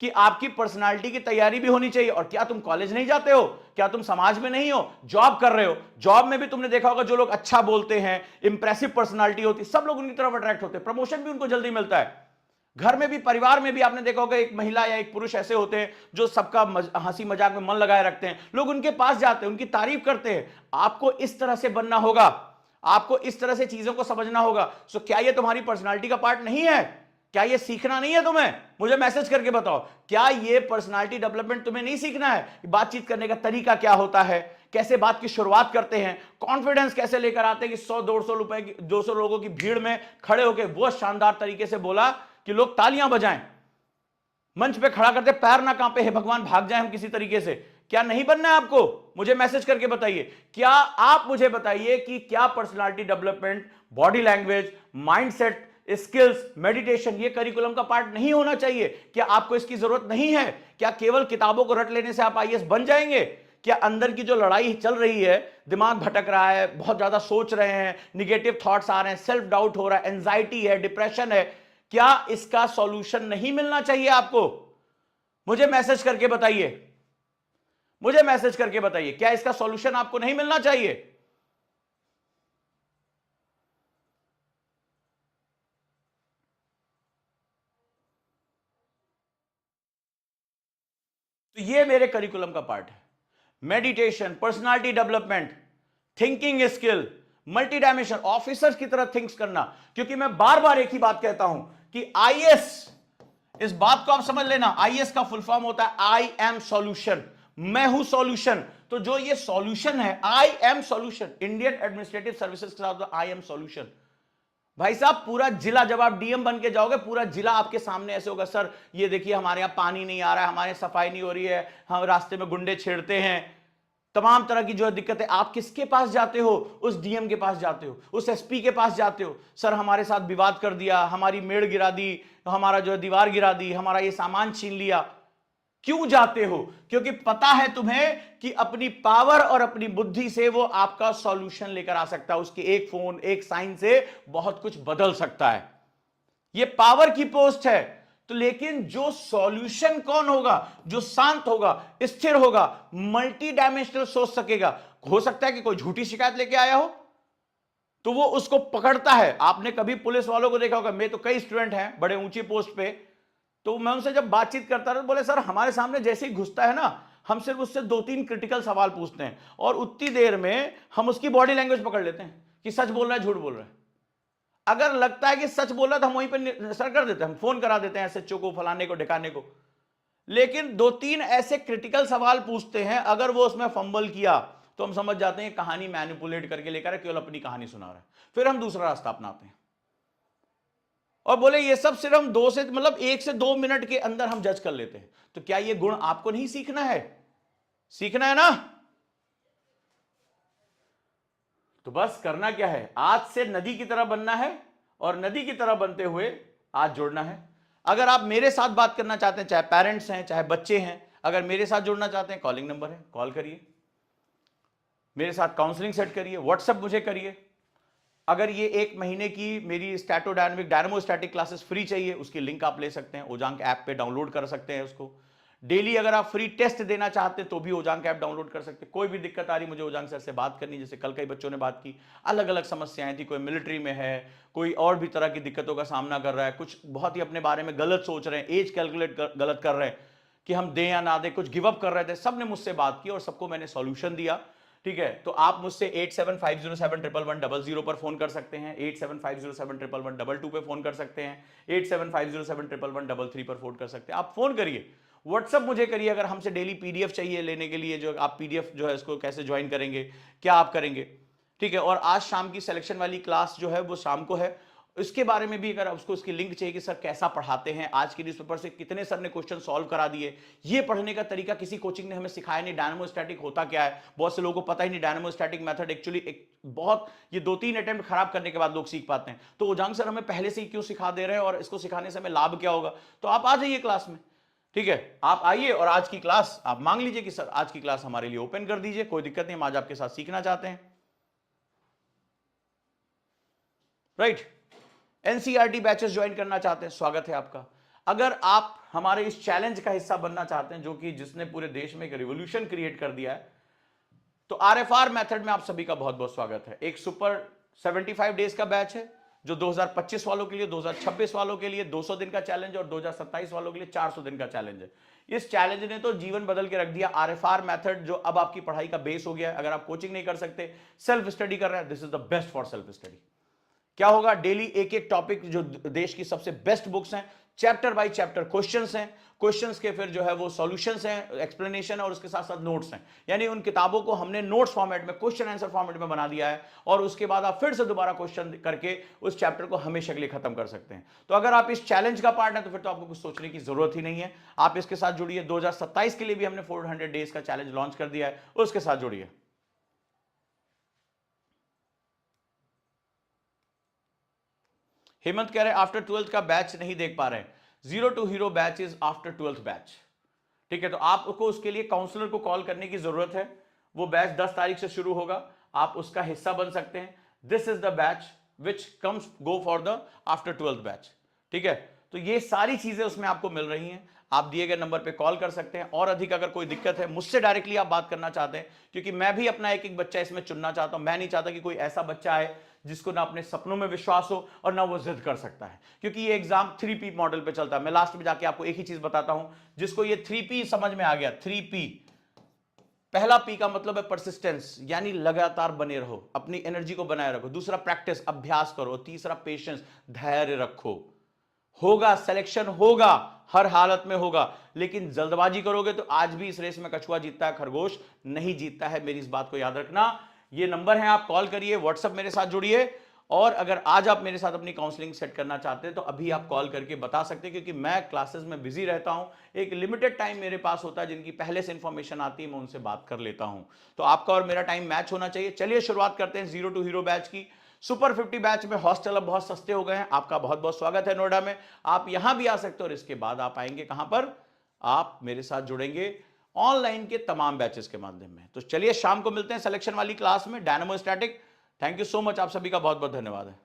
कि आपकी पर्सनालिटी की तैयारी भी होनी चाहिए। और क्या तुम कॉलेज नहीं जाते हो? क्या तुम समाज में नहीं हो? जॉब कर रहे हो, जॉब में भी तुमने देखा होगा जो लोग अच्छा बोलते हैं, इंप्रेसिव पर्सनालिटी होती, सब लोग उनकी तरफ अट्रैक्ट होते हैं, प्रमोशन भी उनको जल्दी मिलता है। घर में भी, परिवार में भी आपने देखा होगा एक महिला या एक पुरुष ऐसे होते हैं जो सबका हंसी मजाक में मन लगाए रखते हैं, लोग उनके पास जाते हैं, उनकी तारीफ करते हैं। आपको इस तरह से बनना होगा, आपको इस तरह से चीजों को समझना होगा। सो क्या ये तुम्हारी पर्सनालिटी का पार्ट नहीं है? क्या ये सीखना नहीं है तुम्हें? मुझे मैसेज करके बताओ, क्या ये पर्सनालिटी डेवलपमेंट तुम्हें नहीं सीखना है? बातचीत करने का तरीका क्या होता है, कैसे बात की शुरुआत करते हैं, कॉन्फिडेंस कैसे लेकर आते हैं कि 100-150 रुपए की 200 लोगों की भीड़ में खड़े होकर वो शानदार तरीके से बोला कि लोग तालियां बजाएं, मंच पे खड़ा करते पैर ना कांपे, हे भगवान भाग जाए हम किसी तरीके से। क्या नहीं बनना है आपको? मुझे मैसेज करके बताइए। क्या आप मुझे बताइए कि क्या personality development, body language, mindset, skills, meditation ये करिकुलम का पार्ट नहीं होना चाहिए? क्या आपको इसकी जरूरत नहीं है? क्या केवल किताबों को रट लेने से आप आईएएस बन जाएंगे? क्या अंदर की जो लड़ाई चल रही है, दिमाग भटक रहा है, बहुत ज्यादा सोच रहे हैं, निगेटिव थॉट्स आ रहे हैं, सेल्फ डाउट हो रहा है, एंजाइटी है, डिप्रेशन है, क्या इसका सॉल्यूशन नहीं मिलना चाहिए आपको? मुझे मैसेज करके बताइए, मुझे मैसेज करके बताइए, क्या इसका सॉल्यूशन आपको नहीं मिलना चाहिए? तो ये मेरे करिकुलम का पार्ट है। Meditation, personality development, thinking skill, multi dimension, officers की तरह थिंक्स करना। क्योंकि मैं बार बार एक ही बात कहता हूं कि आईएएस, इस बात को आप समझ लेना, आईएएस का फुल फॉर्म होता है आई एम सॉल्यूशन, मैं हूं सॉल्यूशन। तो जो ये सॉल्यूशन है, I am solution, Indian administrative services के साथ आई एम सॉल्यूशन। भाई साहब, पूरा जिला, जब आप डीएम बन के जाओगे, पूरा जिला आपके सामने ऐसे होगा, सर ये देखिए हमारे यहां पानी नहीं आ रहा है, हमारे सफाई नहीं हो रही है, हम रास्ते में गुंडे छेड़ते हैं, तमाम तरह की जो है दिक्कतें। आप किसके पास जाते हो? उस डीएम के पास जाते हो, उस एसपी के पास जाते हो, सर हमारे साथ विवाद कर दिया, हमारी मेड़ गिरा दी, हमारा जो है दीवार गिरा दी, हमारा ये सामान छीन लिया। क्यों जाते हो? क्योंकि पता है तुम्हें कि अपनी पावर और अपनी बुद्धि से वो आपका सॉल्यूशन लेकर आ सकता है। उसके एक फोन, एक साइन से बहुत कुछ बदल सकता है। ये पावर की पोस्ट है। तो लेकिन जो सॉल्यूशन कौन होगा? जो शांत होगा, स्थिर होगा, मल्टी डायमेंशनल सोच सकेगा। हो सकता है कि कोई झूठी शिकायत लेके आया हो, तो वो उसको पकड़ता है। आपने कभी पुलिस वालों को देखा होगा, मैं तो कई स्टूडेंट हैं बड़े ऊंची पोस्ट पे, तो मैं उनसे जब बातचीत करता था तो बोले सर हमारे सामने जैसे ही घुसता है ना, हम सिर्फ उससे 2-3 क्रिटिकल सवाल पूछते हैं और उतनी देर में हम उसकी बॉडी लैंग्वेज पकड़ लेते हैं कि सच बोल रहा है, झूठ बोल रहा है। अगर लगता है कि सच बोल रहा है तो हम वहीं पर सर कर देते हैं, हम फोन करा देते हैं एसएचओ को, फलाने को, ढिकाने को। लेकिन 2-3 ऐसे क्रिटिकल सवाल पूछते हैं, अगर वो उसमें फंबल किया तो हम समझ जाते हैं कहानी मैनिपुलेट करके लेकर है, केवल अपनी कहानी सुना रहा है। फिर हम दूसरा रास्ता अपनाते हैं और बोले ये सब सिर्फ हम 1 से 2 मिनट के अंदर हम जज कर लेते हैं। तो क्या ये गुण आपको नहीं सीखना है? सीखना है ना? तो बस करना क्या है, आज से नदी की तरह बनना है और नदी की तरह बनते हुए आज जोड़ना है। अगर आप मेरे साथ बात करना चाहते हैं, चाहे पेरेंट्स हैं चाहे बच्चे हैं, अगर मेरे साथ जुड़ना चाहते हैं, कॉलिंग नंबर है, कॉल करिए, मेरे साथ काउंसलिंग सेट करिए, व्हाट्सएप मुझे करिए। अगर ये 1 महीने की मेरी स्टैटोडायनामिक, डायनामोस्टैटिक क्लासेस फ्री चाहिए, उसकी लिंक आप ले सकते हैं, ओजांक ऐप पे डाउनलोड कर सकते हैं उसको। डेली अगर आप फ्री टेस्ट देना चाहते हैं तो भी ओजांक ऐप डाउनलोड कर सकते हैं। कोई भी दिक्कत आ रही, मुझे ओजांक सर से बात करनी, जैसे कल कई बच्चों ने बात की, अलग अलग समस्याएं थी, कोई मिलिट्री में है, कोई और भी तरह की दिक्कतों का सामना कर रहा है, कुछ बहुत ही अपने बारे में गलत सोच रहे हैं, एज कैलकुलेट गलत कर रहे हैं कि हम दें या ना दें, कुछ गिव अप कर रहे थे, सबने मुझसे बात की और सबको मैंने सॉल्यूशन दिया। ठीक है, तो आप मुझसे 8750711100 पर फोन कर सकते हैं, 8750711122 पे फोन कर सकते हैं, 8750711133 पर फोन कर सकते हैं। आप फोन करिए, व्हाट्सअप मुझे करिए। अगर हमसे डेली पीडीएफ चाहिए लेने के लिए, जो आप पीडीएफ जो है इसको कैसे ज्वाइन करेंगे, क्या आप करेंगे, ठीक है। और आज शाम की सिलेक्शन वाली क्लास जो है वो शाम को है, इसके बारे में भी अगर उसको उसकी लिंक चाहिए कि सर कैसा पढ़ाते हैं, आज के न्यूज़पेपर से कितने सर ने क्वेश्चन सॉल्व करा दिए, ये पढ़ने का तरीका किसी कोचिंग ने हमें सिखाया नहीं। डायनामोस्टैटिक होता क्या है, बहुत से लोगों को पता ही नहीं। डायनामोस्टैटिक मेथड एक्चुअली एक बहुत, ये 2-3 अटेम्प्ट खराब करने के बाद लोग सीख पाते हैं। तो ओजांग सर हमें पहले से ही क्यों सिखा दे रहे हैं और इसको सिखाने से हमें लाभ क्या होगा? तो आप आ जाइए क्लास में, ठीक है, आप आइए और आज की क्लास आप मांग लीजिए कि सर आज की क्लास हमारे लिए ओपन कर दीजिए, कोई दिक्कत नहीं, हम आज आपके साथ सीखना चाहते हैं, राइट। एनसीईआरटी बैचेस ज्वाइन करना चाहते हैं, स्वागत है आपका। अगर आप हमारे इस चैलेंज का हिस्सा बनना चाहते हैं, जो कि जिसने पूरे देश में एक रिवॉल्यूशन क्रिएट कर दिया है, तो आरएफआर मेथड में आप सभी का बहुत बहुत स्वागत है। एक सुपर 75 डेज का बैच है जो 2025 वालों के लिए, 2026 वालों के लिए 200 दिन का चैलेंज और 2027 वालों के लिए 400 दिन का चैलेंज है। इस चैलेंज ने तो जीवन बदल के रख दिया। आरएफआर मेथड जो अब आपकी पढ़ाई का बेस हो गया है। अगर आप कोचिंग नहीं कर सकते, सेल्फ स्टडी कर रहे हैं, this is the best for self study. क्या होगा, डेली एक एक टॉपिक, जो देश की सबसे बेस्ट बुक्स हैं, चैप्टर बाय चैप्टर क्वेश्चंस हैं, क्वेश्चंस के फिर जो है वो सॉल्यूशंस हैं, एक्सप्लेनेशन, और उसके साथ साथ नोट्स हैं। यानी उन किताबों को हमने नोट्स फॉर्मेट में, क्वेश्चन आंसर फॉर्मेट में बना दिया है, और उसके बाद आप फिर से दोबारा क्वेश्चन करके उस चैप्टर को हमेशा के लिए खत्म कर सकते हैं। तो अगर आप इस चैलेंज का पार्ट है तो फिर तो आपको कुछ सोचने की जरूरत ही नहीं है, आप इसके साथ जुड़िए। 2027 के लिए भी हमने 400 डेज का चैलेंज लॉन्च कर दिया है, उसके साथ जुड़िए। हेमंत कह रहे हैं आफ्टर 12th का बैच नहीं देख पा रहे हैं। Zero to hero batch is after 12th batch. ठीक है, तो आपको उसके लिए काउंसलर को कॉल करने की जरूरत है। वो बैच 10 तारीख से शुरू होगा, आप उसका हिस्सा बन सकते हैं। This is the batch which comes go for the after 12th batch. ठीक है, तो ये सारी चीजें उसमें आपको मिल रही हैं। आप दिए गए नंबर पे कॉल कर सकते हैं, और अधिक अगर कोई दिक्कत है मुझसे डायरेक्टली आप बात करना चाहते हैं, क्योंकि मैं भी अपना एक एक बच्चा इसमें चुनना चाहता हूं। मैं नहीं चाहता कि कोई ऐसा बच्चा आए जिसको ना अपने सपनों में विश्वास हो और ना वो जिद कर सकता है, क्योंकि ये एग्जाम 3P मॉडल पे चलता है। मैं लास्ट में जाके आपको एक ही चीज बताता हूं, जिसको ये 3P समझ में आ गया। 3P, पहला पी का मतलब है परसिस्टेंस, यानी लगातार बने रहो, अपनी एनर्जी को बनाए रखो। दूसरा प्रैक्टिस, अभ्यास करो। तीसरा पेशेंस, धैर्य रखो। होगा, सिलेक्शन होगा, हर हालत में होगा, लेकिन जल्दबाजी करोगे तो आज भी इस रेस में कछुआ जीतता है, खरगोश नहीं जीतता है। मेरी इस बात को याद रखना। ये नंबर है, आप कॉल करिए, व्हाट्सएप मेरे साथ जुड़िए, और अगर आज आप मेरे साथ अपनी काउंसलिंग सेट करना चाहते हैं तो अभी आप कॉल करके बता सकते हैं, क्योंकि मैं क्लासेस में बिजी रहता हूं। एक लिमिटेड टाइम मेरे पास होता है, जिनकी पहले से इंफॉर्मेशन आती है मैं उनसे बात कर लेता हूं। तो आपका और मेरा टाइम मैच होना चाहिए। चलिए शुरुआत करते हैं जीरो टू हीरो बैच की। सुपर 50 बैच में हॉस्टल अब बहुत सस्ते हो गए हैं। आपका बहुत बहुत स्वागत है नोएडा में। आप यहां भी आ सकते हो, और इसके बाद आप आएंगे कहां पर, आप मेरे साथ जुड़ेंगे ऑनलाइन के तमाम बैचेस के माध्यम में। तो चलिए शाम को मिलते हैं सिलेक्शन वाली क्लास में, dynamo static. Thank you so much, आप सभी का बहुत बहुत धन्यवाद है।